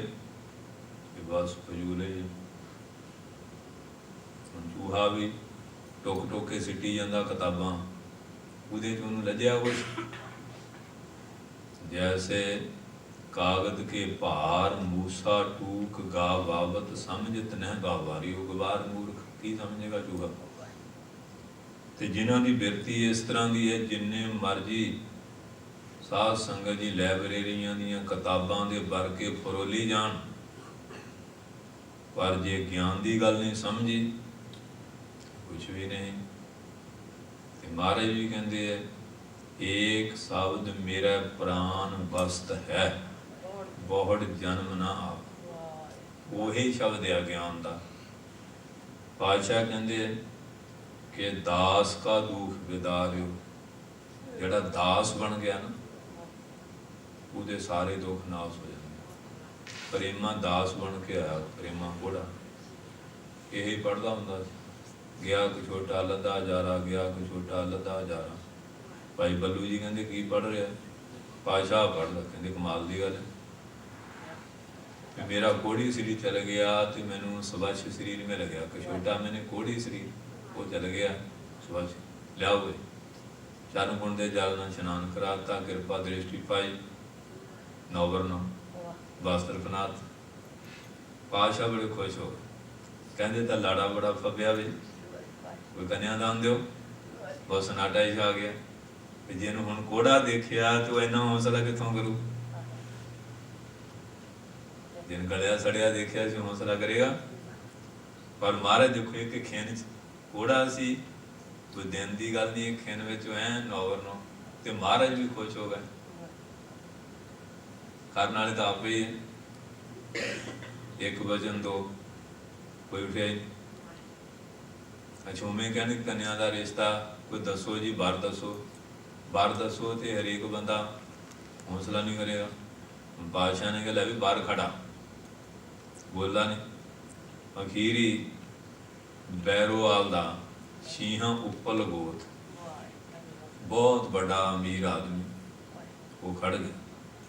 ਤੇ ਬਸ ਫਜ਼ੂਲ ਹੈ। ਹੁਣ ਚੂਹਾ ਵੀ ਟੁੱਕ ਟੁੱਕ ਕੇ ਸਿੱਟੀ ਜਾਂਦਾ ਕਿਤਾਬਾਂ, ਉਹਦੇ 'ਚ ਉਹਨੂੰ ਲੱਜਿਆ ਕੁਛ। ਜੈਸੇ ਕਾਗਜ਼ ਕੇ ਭਾਰ, ਮੂਸਾ ਟੂਕ ਗਾ ਵਾਵਤ, ਸਮਝਤ ਨਹਿ ਗਾਵਾਰੀ। ਉਹ ਗਵਾਰ ਮੂਰਖ ਕੀ ਸਮਝੇਗਾ ਚੂਹਾ। ਤੇ ਜਿਨ੍ਹਾਂ ਦੀ ਬਿਰਤੀ ਇਸ ਤਰ੍ਹਾਂ ਦੀ ਹੈ, ਜਿੰਨੇ ਮਰਜੀ ਸਾਧ ਸੰਗਤ ਜੀ ਲਾਇਬ੍ਰੇਰੀਆਂ ਦੀਆਂ ਕਿਤਾਬਾਂ ਦੇ ਭਰ ਕੇ ਫਰੋਲੀ ਜਾਣ, पर जे ज्ञान की गल नहीं समझी कुछ भी नहीं। तो महाराज भी कहते हैं एक शब्द मेरा प्राण वस्त है, बहुत जन्म ना आप। वही शब्द है ज्ञान का। पातशाह कहते कि दास का दुख विदारियो, जिहड़ा दास बन गया ना ਉਹਦੇ ਸਾਰੇ दुख नाश हो जाते। प्रेमा दास बन के आया, प्रेमा घोड़ा यही पढ़ता ਹੁੰਦਾ ਸੀ। ਗਿਆ ਕੋ ਛੋਟਾ ਲੱਦਾ ਜਾਰਾ, ਗਿਆ ਕੋ ਛੋਟਾ ਲੱਦਾ ਜਾਰਾ। ਭਾਈ ਬੱਲੂ ਜੀ ਕਹਿੰਦੇ ਕੀ ਪੜ੍ਹ ਰਿਹਾ? ਪਾਤਸ਼ਾਹ ਪੜ੍ਹਦਾ। ਕਹਿੰਦੇ ਕਮਾਲ ਦੀ ਗੱਲ ਹੈ, ਮੇਰਾ ਕੋੜੀ ਸਰੀਰ ਚਲ ਗਿਆ ਤੇ ਮੈਨੂੰ ਸਵੱਛ ਸਰੀਰ ਮਿਲ ਗਿਆ। ਕਿ ਛੋਟਾ ਮੈਨੇ ਕੋੜੀ ਸਰੀਰ ਉਹ ਚਲ ਗਿਆ ਸਵੱਛ ਲਿਆਓ ਗਏ। ਚਰਨ ਗੁਣ ਦੇ ਜਲ ਨਾਲ ਇਸ਼ਨਾਨ ਕਰਾਤਾ, ਕਿਰਪਾ ਦ੍ਰਿਸ਼ਟੀ ਪਾਈ, ਨੌਵਰਨ ਵਸਤਰ ਫਨਾਤ। ਪਾਤਸ਼ਾਹ ਬੜੇ ਖੁਸ਼ ਹੋ ਗਏ। ਕਹਿੰਦੇ ਤਾਂ ਲਾੜਾ ਬੜਾ ਫੱਬਿਆ ਵੇ, ਕੋਈ ਕੰਨਿਆਦਾਨ ਦਿਓ। ਬਹੁਤ ਸਨਾਟਾ ਹੀ ਆ ਗਿਆ ਵੀ ਜਿਹਨੂੰ ਹੁਣ ਕੋੜਾ ਦੇਖਿਆ ਤੇ ਉਹ ਇੰਨਾ ਹੌਸਲਾ ਕਿੱਥੋਂ ਕਰੂ? ਜਿਹਨ ਗਲਿਆ ਸੜਿਆ ਦੇਖਿਆ ਸੀ ਹੌਸਲਾ ਕਰੇਗਾ? ਪਰ ਮਹਾਰਾਜ ਦੇਖੋ ਇੱਕ ਖੇਨ ਚ ਕੋੜਾ ਸੀ, ਕੋਈ ਦਿਨ ਦੀ ਗੱਲ ਨਹੀਂ। ਖੇਨ ਵਿੱਚ ਐ ਨੌਵਰ ਨੂੰ ਤੇ ਮਹਾਰਾਜ ਵੀ ਖੁਸ਼ ਹੋ ਗਏ। ਕਰਨ ਵਾਲੇ ਤਾਂ ਆਪੇ ਹੀ ਹੈ। ਇੱਕ ਵਜਨ ਤੋਂ ਕੋਈ ਉੱਠਿਆ ਹੀ। ਅਛੂਮੇ ਕਹਿੰਦੇ ਕੰਨਿਆ ਦਾ ਰਿਸ਼ਤਾ ਕੋਈ ਦੱਸੋ ਜੀ, ਬਾਹਰ ਦੱਸੋ, ਬਾਹਰ ਦੱਸੋ। ਤੇ ਹਰੇਕ ਬੰਦਾ ਹੌਸਲਾ ਨਹੀਂ ਕਰੇਗਾ। ਬਾਦਸ਼ਾਹ ਨੇ ਕਿਹਾ ਵੀ ਬਾਹਰ ਖੜਾ, ਬੋਲਾ ਨਹੀਂ। ਅਖੀਰੀ ਬੈਰੋਵਾਲ ਦਾ ਸ਼ੀਹਾਂ ਉੱਪਲ ਗੋਤ, ਬਹੁਤ ਵੱਡਾ ਅਮੀਰ ਆਦਮੀ, ਉਹ ਖੜ ਗਿਆ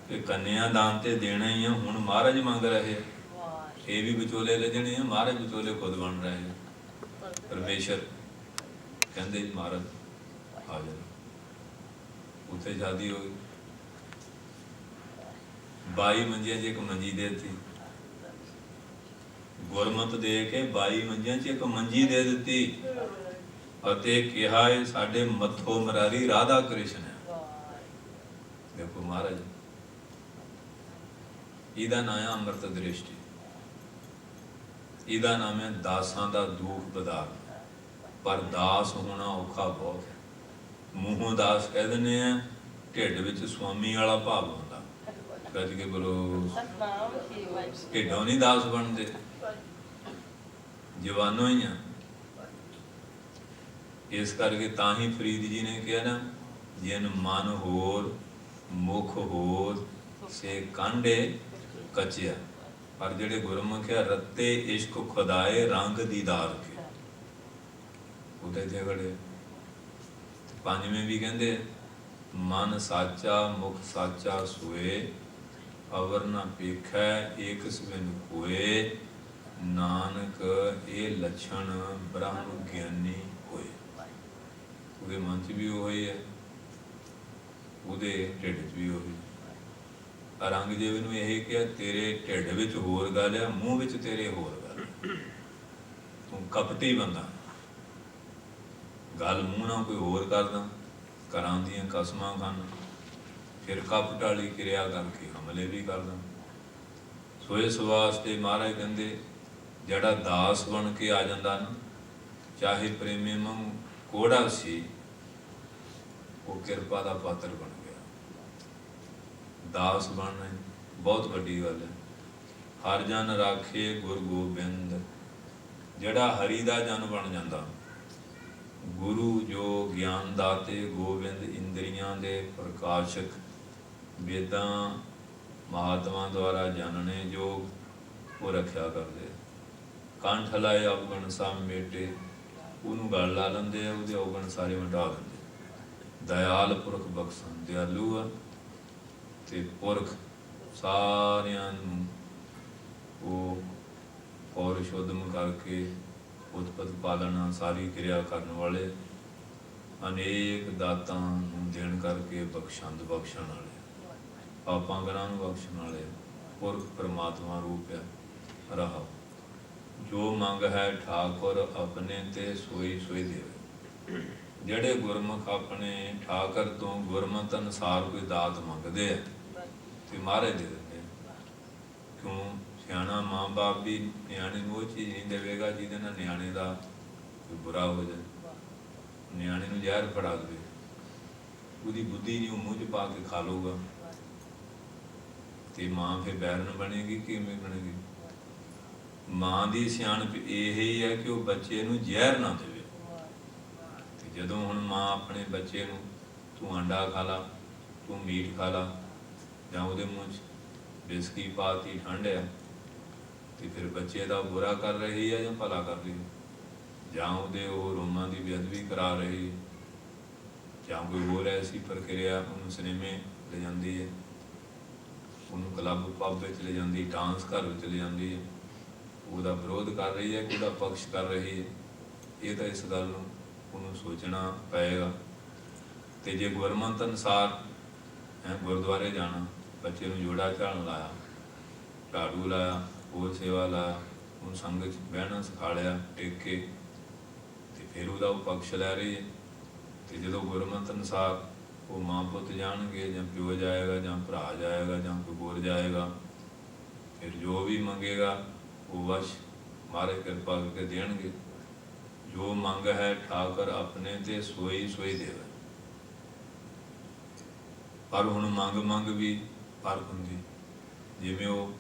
ਕਿ ਕੰਨਿਆ ਦਾਨ ਤੇ ਦੇਣਾ ਹੀ ਆ। ਹੁਣ ਮਹਾਰਾਜ ਮੰਗ ਰਹੇ, ਇਹ ਵੀ ਵਿਚੋਲੇ ਲੱਜਣੇ ਆ, ਮਹਾਰਾਜ ਵਿਚੋਲੇ ਖੁਦ ਬਣ ਰਹੇ ਆ। ਪਰਮੇਸ਼ਰ ਕਹਿੰਦੇ ਜੀ ਮਹਾਰਾਜ ਆ ਜਾਓ। ਉੱਥੇ ਸ਼ਾਦੀ ਹੋ ਗਈ। 22 ਮੰਜੀਆਂ 'ਚ ਇੱਕ ਮੰਜੀ ਦੇ ਦਿੱਤੀ। ਗੁਰਮਤ ਦੇ ਕੇ 22 ਮੰਜੀਆਂ 'ਚ ਇੱਕ ਮੰਜੀ ਦੇ ਦਿੱਤੀ ਅਤੇ ਕਿਹਾ ਇਹ ਸਾਡੇ ਮੱਥੋ ਮਰਾਰੀ ਰਾਧਾ ਕ੍ਰਿਸ਼ਨ ਹੈ। ਦੇਖੋ ਮਹਾਰਾਜ, ਇਹਦਾ ਨਾਂ ਹੈ ਅੰਮ੍ਰਿਤ ਦ੍ਰਿਸ਼ਟੀ। ਇਹਦਾ ਨਾਮ ਹੈ ਦਾਸਾਂ ਦਾ ਦੁੱਖ ਬਦਾਰ। ਪਰ ਦਾਸ ਹੋਣਾ ਔਖਾ ਬਹੁਤ ਹੈ। ਮੂੰਹੋਂ ਦਾਸ ਕਹਿ ਦਿੰਦੇ ਆ, ਢਿੱਡ ਵਿੱਚ ਸਵਾਮੀ ਵਾਲਾ ਭਾਵ ਹੁੰਦਾ। ਗੱਜ ਕੇ ਬੋਲੋ। ਢਿੱਡੋਂ ਨਹੀਂ ਦਾਸ ਬਣਦੇ, ਜਵਾਨੋਂ ਹੀ ਆ। ਇਸ ਕਰਕੇ ਤਾਂ ਹੀ ਫਰੀਦ ਜੀ ਨੇ ਕਿਹਾ ਨਾ, ਜਿਨ ਮਨ ਹੋਰ ਮੁਖ ਹੋਰ ਸੇ ਕਾਂਡੇ ਕਚਿਆ। ਪਰ ਜਿਹੜੇ ਗੁਰਮੁਖ ਆ, ਰੱਤੇ ਇਸ਼ਕ ਖੁਦਾਏ ਰੰਗ ਦੀਦਾਰ ਕੇ, ਉਹਦੇ ਤੇ ਖੜੇ। ਪੰਜਵੇਂ ਵੀ ਕਹਿੰਦੇ ਮਨ ਸਾਚਾ ਮੁਖ ਸਾਚਾ ਸੋਏ, ਅਵਰ ਨਾ ਪੇਖੈ ਏਕ ਸਵਿਨ ਕੋਏ, ਨਾਨਕ ਇਹ ਲੱਛਣ ਬ੍ਰਹਮ ਗਿਆਨੀ ਹੋਏ। ਉਹਦੇ ਮਨ 'ਚ ਵੀ ਉਹੀ ਹੈ, ਉਹਦੇ ਢਿੱਡ 'ਚ ਵੀ ਉਹੀ। ਔਰੰਗਜ਼ੇਬ ਨੂੰ ਇਹ ਕਿਹਾ ਤੇਰੇ ਢਿੱਡ ਵਿੱਚ ਹੋਰ ਗੱਲ ਆ, ਮੂੰਹ ਵਿੱਚ ਤੇਰੇ ਹੋਰ ਗੱਲ। ਤੂੰ ਕਪਟੀ ਬੰਦਾ, ਗੱਲ ਮੂੰਹ ਨਾਲ ਕੋਈ ਹੋਰ ਕਰਦਾ, ਘਰਾਂ ਦੀਆਂ ਕਸਮਾਂ ਖਾਨਾ, ਫਿਰ ਕਪਟ ਵਾਲੀ ਕਿਰਿਆ ਕਰਕੇ ਹਮਲੇ ਵੀ ਕਰਦਾ। ਸੋ ਇਸ ਵਾਸਤੇ ਮਹਾਰਾਜ ਕਹਿੰਦੇ ਜਿਹੜਾ ਦਾਸ ਬਣ ਕੇ ਆ ਜਾਂਦਾ ਨਾ, ਚਾਹੇ ਪ੍ਰੇਮੀ ਵਾਂਗੂ ਕੋੜਾ ਸੀ, ਉਹ ਕਿਰਪਾ ਦਾ ਪਾਤਰ ਬਣ ਗਿਆ। ਦਾਸ ਬਣਨਾ ਬਹੁਤ ਵੱਡੀ ਗੱਲ ਹੈ। ਹਰ ਜਨ ਰਾਖੇ ਗੁਰ ਗੋਬਿੰਦ, ਜਿਹੜਾ ਹਰੀ ਦਾ ਜਨ ਬਣ ਜਾਂਦਾ। ਗੁਰੂ ਜੋ ਗਿਆਨ ਦਾਤੇ, ਗੋਬਿੰਦ ਇੰਦਰੀਆਂ ਦੇ ਪ੍ਰਕਾਸ਼ਕ, ਵੇਦਾਂ ਮਹਾਤਮਾ ਦੁਆਰਾ ਜਾਣਨੇ ਯੋਗ, ਉਹ ਰੱਖਿਆ ਕਰਦੇ। ਕੰਠ ਲਾਏ ਅਵਗੁਣ ਸਭ ਮੇਟੇ, ਉਹਨੂੰ ਗਲ ਲਾ ਲੈਂਦੇ ਆ, ਉਹਦੇ ਅਵਗੁਣ ਸਾਰੇ ਮਿਟਾ ਦਿੰਦੇ। ਦਇਆਲ ਪੁਰਖ ਬਖਸ਼ਣ, ਦਿਆਲੂ ਆ ਤੇ ਪੁਰਖ ਸਾਰਿਆਂ ਨੂੰ ਉਹ ਪੌਰਸ਼ ਉਦਮ ਕਰਕੇ ਉਤਪਤ ਪਾਲਣਾ ਸਾਰੀ ਕਿਰਿਆ ਕਰਨ ਵਾਲੇ, ਅਨੇਕ ਦਾਤਾਂ ਨੂੰ ਦੇਣ ਕਰਕੇ ਬਖਸ਼ੰਦ ਬਖਸ਼ਣ ਵਾਲੇ, ਪਾਪਾਂ ਗੁਨਾਹਾਂ ਨੂੰ ਬਖਸ਼ਣ ਵਾਲੇ, ਪੁਰਖ ਪਰਮਾਤਮਾ ਰੂਪ ਹੈ। ਰਹਾ ਜੋ ਮੰਗ ਹੈ ਠਾਕੁਰ ਆਪਣੇ ਤੇ ਸੋਈ ਸੋਈ ਦੇਵੇ। ਜਿਹੜੇ ਗੁਰਮੁਖ ਆਪਣੇ ਠਾਕਰ ਤੋਂ ਗੁਰਮਤ ਅਨੁਸਾਰ ਕੋਈ ਦਾਤ ਮੰਗਦੇ ਆ ਤੇ ਮਹਾਰਾਜ ਦੇ ਦਿੰਦੇ। ਕਿਉਂ? ਸਿਆਣਾ ਮਾਂ ਬਾਪ ਵੀ ਨਿਆਣੇ ਨੂੰ ਉਹ ਚੀਜ਼ ਨਹੀਂ ਦੇਵੇਗਾ ਜਿਹਦੇ ਨਾਲ ਨਿਆਣੇ ਦਾ ਕੋਈ ਬੁਰਾ ਹੋ ਜਾਏ। ਨਿਆਣੇ ਨੂੰ ਜ਼ਹਿਰ ਫੜਾ ਦੇਵੇ, ਉਹਦੀ ਬੁੱਧੀ ਨਹੀਂ ਉਹ ਮੂੰਹ 'ਚ ਪਾ ਕੇ ਖਾ ਲਊਗਾ, ਤੇ ਮਾਂ ਫਿਰ ਬੈਰਨ ਬਣੇਗੀ, ਕਿਵੇਂ ਬਣੇਗੀ? ਮਾਂ ਦੀ ਸਿਆਣਪ ਇਹ ਹੀ ਹੈ ਕਿ ਉਹ ਬੱਚੇ ਨੂੰ ਜ਼ਹਿਰ ਨਾ ਦੇਵੇ। ਤੇ ਜਦੋਂ ਹੁਣ ਮਾਂ ਆਪਣੇ ਬੱਚੇ ਨੂੰ ਤੂੰ ਅੰਡਾ ਖਾ ਲਾ, ਤੂੰ ਮੀਟ ਖਾ ਲਾ, ਜਾਂ ਉਹਦੇ ਮੂੰਹ 'ਚ ਬਿਸਕੀ ਪਾਤੀ ਠੰਡ ਆ, ਤੇ ਫਿਰ ਬੱਚੇ ਦਾ ਬੁਰਾ ਕਰ ਰਹੀ ਹੈ ਜਾਂ ਭਲਾ ਕਰ ਰਹੀ ਹੈ? ਜਾਂ ਉਹਦੇ ਉਹ ਰੋਮਾਂ ਦੀ ਬੇਅਦਬੀ ਕਰਾ ਰਹੀ ਹੈ, ਜਾਂ ਕੋਈ ਹੋਰ ਐਸੀ ਪ੍ਰਕਿਰਿਆ ਉਹਨੂੰ ਸਿਨੇਮੇ ਲੈ ਜਾਂਦੀ ਹੈ, ਉਹਨੂੰ ਕਲੱਬ ਪੱਬ ਵਿੱਚ ਲੈ ਜਾਂਦੀ, ਡਾਂਸ ਘਰ ਵਿੱਚ ਲੈ ਜਾਂਦੀ ਹੈ, ਉਹਦਾ ਵਿਰੋਧ ਕਰ ਰਹੀ ਹੈ ਕਿ ਉਹਦਾ ਪਕਸ਼ ਕਰ ਰਹੀ ਹੈ? ਇਹ ਤਾਂ ਇਸ ਗੱਲ ਨੂੰ ਉਹਨੂੰ ਸੋਚਣਾ ਪਏਗਾ। ਤੇ ਜੇ ਗੁਰਮਤਿ ਅਨੁਸਾਰ ਗੁਰਦੁਆਰੇ ਜਾਣਾ, ਬੱਚੇ ਨੂੰ ਜੋੜਾ ਝਾੜਨ ਲਾਇਆ, ਝਾੜੂ ਲਾਇਆ, ਹੋਰ ਸੇਵਾ ਲਾਇਆ, ਉਹਨੂੰ ਸੰਗਤ 'ਚ ਬਹਿਣਾ ਸਿਖਾਲਿਆ ਟੇਕ ਕੇ, ਤੇ ਫਿਰ ਉਹਦਾ ਉਹ ਪਕਸ਼ ਲੈ ਰਹੀ ਹੈ। ਤੇ ਜਦੋਂ ਗੁਰਮਤਿ ਅਨੁਸਾਰ ਉਹ ਮਾਂ ਪੁੱਤ ਜਾਣਗੇ, ਜਾਂ ਪਿਓ ਜਾਏਗਾ, ਜਾਂ ਭਰਾ ਜਾਏਗਾ, ਜਾਂ ਕੋਈ ਹੋਰ ਜਾਏਗਾ, ਫਿਰ ਜੋ ਵੀ ਮੰਗੇਗਾ ਉਹ ਵਸ਼ ਮਹਾਰਾਜ ਕਿਰਪਾ ਕਰਕੇ ਦੇਣਗੇ। ਜੋ ਮੰਗ ਹੈ ਠਾਕਰ ਆਪਣੇ ਤੇ ਸੋਈ ਸੋਈ ਦੇਵੇ। ਪਰ ਹੁਣ ਮੰਗ ਵੀ ਫਰਕ ਹੁੰਦੀ। ਜਿਵੇਂ ਉਹ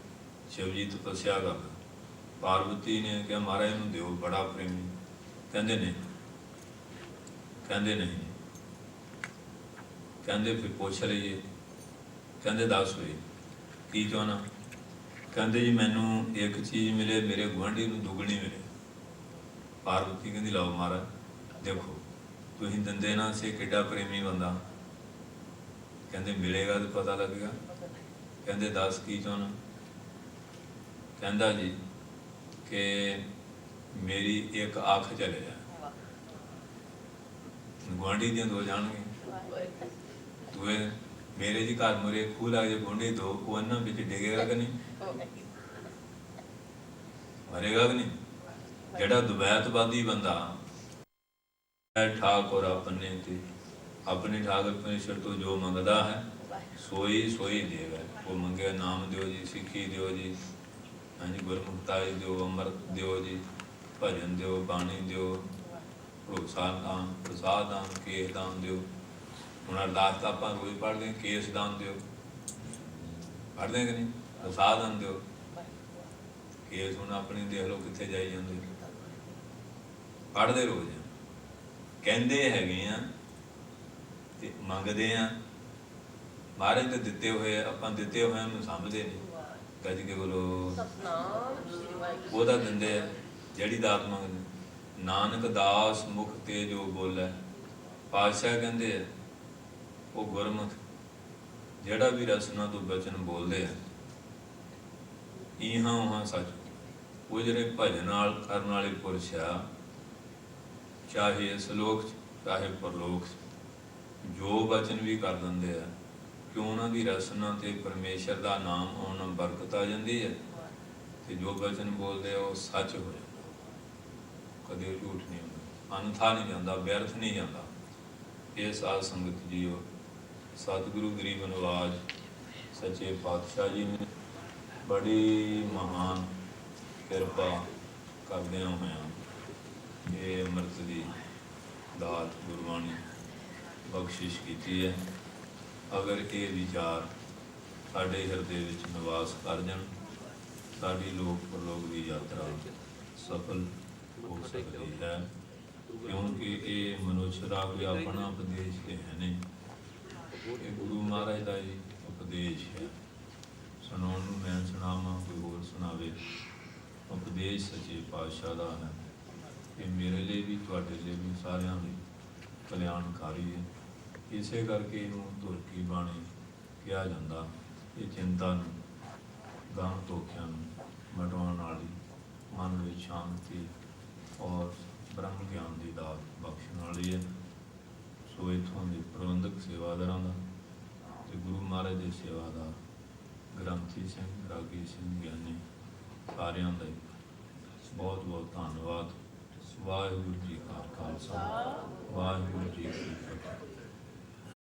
ਸ਼ਿਵ ਜੀ ਤਪੱਸਿਆ ਕਰਦਾ, ਪਾਰਵਤੀ ਨੇ ਕਿਹਾ ਮਹਾਰਾਜ ਨੂੰ ਦਿਓ, ਬੜਾ ਪ੍ਰੇਮੀ। ਕਹਿੰਦੇ ਨਹੀਂ, ਕਹਿੰਦੇ ਫਿਰ ਪੁੱਛ ਲਈਏ। ਕਹਿੰਦੇ ਦੱਸ ਹੋਈ ਕੀ ਚਾਹੁੰਦਾ? ਕਹਿੰਦੇ ਜੀ ਮੈਨੂੰ ਇੱਕ ਚੀਜ਼ ਮਿਲੇ, ਮੇਰੇ ਗੁਆਂਢੀ ਨੂੰ ਦੁੱਗਣੀ ਮਿਲੇ। ਪਾਰਵਤੀ ਕਹਿੰਦੀ ਲਓ ਮਹਾਰਾਜ, ਦੇਖੋ ਤੁਸੀਂ ਦਿੰਦੇ ਨਾ ਸੀ, ਕਿੱਡਾ ਪ੍ਰੇਮੀ ਬੰਦਾ। ਕਹਿੰਦੇ ਮਿਲੇਗਾ ਤਾਂ ਪਤਾ ਲੱਗੇਗਾ। ਕਹਿੰਦੇ ਦੱਸ ਕੀ ਚਾਹੁੰਦਾ? ਕਹਿੰਦਾ ਜੀ ਕਿ ਮੇਰੀ ਇੱਕ ਅੱਖ ਚਲੇ ਜਾਏ। ਗੁਆਂਢੀ ਦੀਆਂ ਦੋ ਜਾਣਗੇ, ਦੂਏ ਮੇਰੇ ਜੀ ਘਰ ਮੁਰੇ ਖੂਹ ਲੱਗ ਜੇ, ਗੁਆਂਢੀ ਦੋ, ਉਹ ਇਹਨਾਂ ਵਿੱਚ ਡਿੱਗੇਗਾ ਕਿ ਨਹੀਂ? ਮਰੇਗਾ ਕਿ ਨਹੀਂ? ਜਿਹੜਾ ਦੁਵੈਤਵਾਦੀ ਬੰਦਾ ਠਾਕੁਰ ਆਪਣੇ ਤੇ ਆਪਣੇ ਠਾਕੁਰ ਪਰਮੇਸ਼ਰ ਤੋਂ ਜੋ ਮੰਗਦਾ ਹੈ ਸੋਈ ਸੋਈ ਦੇਗਾ। ਉਹ ਮੰਗਿਆ ਨਾਮ ਦਿਓ ਜੀ, ਸਿੱਖੀ ਦਿਓ ਜੀ, ਹਾਂਜੀ ਗੁਰਮੁਖਤਾਈ ਦਿਓ, ਅੰਮ੍ਰਿਤ ਦਿਓ ਜੀ, ਭਜਨ ਦਿਓ, ਬਾਣੀ ਦਿਓ, ਭਰੋਸਾ ਦਾਨ, ਪ੍ਰਸਾਦ ਦਾਨ, ਕੇਸ ਦਾਨ ਦਿਓ। ਹੁਣ ਅਰਦਾਸ ਤਾਂ ਆਪਾਂ ਰੋਜ਼ ਪੜ੍ਹਦੇ ਹਾਂ, ਕੇਸ ਦਾਨ ਦਿਓ, ਪੜ੍ਹਦੇ ਕਿ ਨਹੀਂ? ਪ੍ਰਸਾਦ ਦਾਨ ਦਿਓ। ਕੇਸ ਹੁਣ ਆਪਣੀ ਦੇਖ ਲਓ ਕਿੱਥੇ ਜਾਈ ਜਾਂਦੇ, ਪੜ੍ਹਦੇ ਰੋਜ਼ ਆ, ਕਹਿੰਦੇ ਹੈਗੇ ਆ ਤੇ ਮੰਗਦੇ ਆ। ਮਹਾਰਾਜ ਤੇ ਦਿੱਤੇ ਹੋਏ, ਆਪਾਂ ਦਿੱਤੇ ਹੋਏ ਨੂੰ ਸਮਝਦੇ ਨਹੀਂ। ਗੱਜ ਕੇ ਬੋਲੋ ਉਹਦਾ ਦਿੰਦੇ ਆ ਜਿਹੜੀ ਦਾਤ ਮੰਗਦੇ। ਨਾਨਕ ਦਾਸ ਮੁਖ ਤੇ ਜੋ ਬੋਲੇ, ਪਾਤਸ਼ਾਹ ਕਹਿੰਦੇ ਆ ਉਹ ਗੁਰਮੁਖ ਜਿਹੜਾ ਵੀ ਰਸਨਾ ਤੋਂ ਬਚਨ ਬੋਲਦੇ ਆ, ਇਹਾਂ ਉਹਾਂ ਸੱਚ। ਉਹ ਜਿਹੜੇ ਭਜਨ ਨਾਲ ਕਰਨ ਵਾਲੇ ਪੁਰਸ਼ ਆ, ਚਾਹੇ ਇਸ ਲੋਕ 'ਚ ਚਾਹੇ ਪਰਲੋਕ 'ਚ, ਜੋ ਬਚਨ ਵੀ ਕਰ ਦਿੰਦੇ ਆ ਕਿ ਉਹਨਾਂ ਦੀ ਰਸਨਾ ਤੇ ਪਰਮੇਸ਼ਰ ਦਾ ਨਾਮ ਆਉਣ ਨਾਲ ਬਰਕਤ ਆ ਜਾਂਦੀ ਹੈ, ਤੇ ਜੋ ਬਚਨ ਬੋਲਦੇ ਆ ਉਹ ਸੱਚ ਹੋ ਜਾਂਦਾ, ਕਦੇ ਉਹ ਝੂਠ ਨਹੀਂ ਹੁੰਦਾ, ਅਨਥਾ ਨਹੀਂ ਜਾਂਦਾ, ਵਿਅਰਥ ਨਹੀਂ ਜਾਂਦਾ। ਇਹ ਸਾਧ ਸੰਗਤ ਜੀਓ, ਸਤਿਗੁਰੂ ਗਰੀਬ ਨਿਵਾਜ ਸੱਚੇ ਪਾਤਸ਼ਾਹ ਜੀ ਨੇ ਬੜੀ ਮਹਾਨ ਕਿਰਪਾ ਕਰਦਿਆਂ ਹੋਇਆਂ ਇਹ ਅੰਮ੍ਰਿਤ ਦੀ ਦਾਤ ਗੁਰਬਾਣੀ ਬਖਸ਼ਿਸ਼ ਕੀਤੀ ਹੈ। ਅਗਰ ਇਹ ਵਿਚਾਰ ਸਾਡੇ ਹਿਰਦੇ ਵਿੱਚ ਨਿਵਾਸ ਕਰ ਜਾਣ, ਸਾਡੀ ਲੋਕ ਪਰਲੋਕ ਦੀ ਯਾਤਰਾ ਸਫਲ ਹੋ ਸਕਦੀ ਹੈ। ਕਿਉਂਕਿ ਇਹ ਮਨੁੱਖ ਦਾ ਕੋਈ ਆਪਣਾ ਉਪਦੇਸ਼ ਤੇ ਹੈ ਨਹੀਂ, ਇਹ ਗੁਰੂ ਮਹਾਰਾਜ ਦਾ ਹੀ ਉਪਦੇਸ਼ ਹੈ। ਸੁਣਾਉਣ ਨੂੰ ਮੈਂ ਸੁਣਾਵਾਂ, ਕੋਈ ਹੋਰ ਸੁਣਾਵੇ, ਉਪਦੇਸ਼ ਸੱਚੇ ਪਾਤਸ਼ਾਹ ਦਾ ਹੈ। ਇਹ ਮੇਰੇ ਲਈ ਵੀ, ਤੁਹਾਡੇ ਲਈ ਵੀ, ਸਾਰਿਆਂ ਲਈ ਕਲਿਆਣਕਾਰੀ ਹੈ। ਇਸੇ ਕਰਕੇ ਇਹਨੂੰ ਧੁਰ ਕੀ ਬਾਣੀ ਕਿਹਾ ਜਾਂਦਾ। ਇਹ ਚਿੰਤਾ ਨੂੰ, ਗਾਂ ਧੋਖਿਆਂ ਨੂੰ ਮਿਟਾਉਣ ਵਾਲੀ, ਮਨ ਵਿੱਚ ਸ਼ਾਂਤੀ ਔਰ ਬ੍ਰਹਮ ਗਿਆਨ ਦੀ ਦਾਤ ਬਖਸ਼ਣ ਵਾਲੀ ਹੈ। ਸੋ ਇੱਥੋਂ ਦੇ ਪ੍ਰਬੰਧਕ ਸੇਵਾਦਾਰਾਂ ਦਾ ਅਤੇ ਗੁਰੂ ਮਹਾਰਾਜ ਦੇ ਸੇਵਾਦਾਰ ਗ੍ਰੰਥੀ ਸਿੰਘ, ਰਾਗੀ ਸਿੰਘ, ਗਿਆਨੀ, ਸਾਰਿਆਂ ਦਾ ਬਹੁਤ ਬਹੁਤ ਧੰਨਵਾਦ। ਵਾਹਿਗੁਰੂ ਜੀ ਕਾ ਖਾਲਸਾ, ਵਾਹਿਗੁਰੂ ਜੀ ਕੀ ਫਤਿਹ।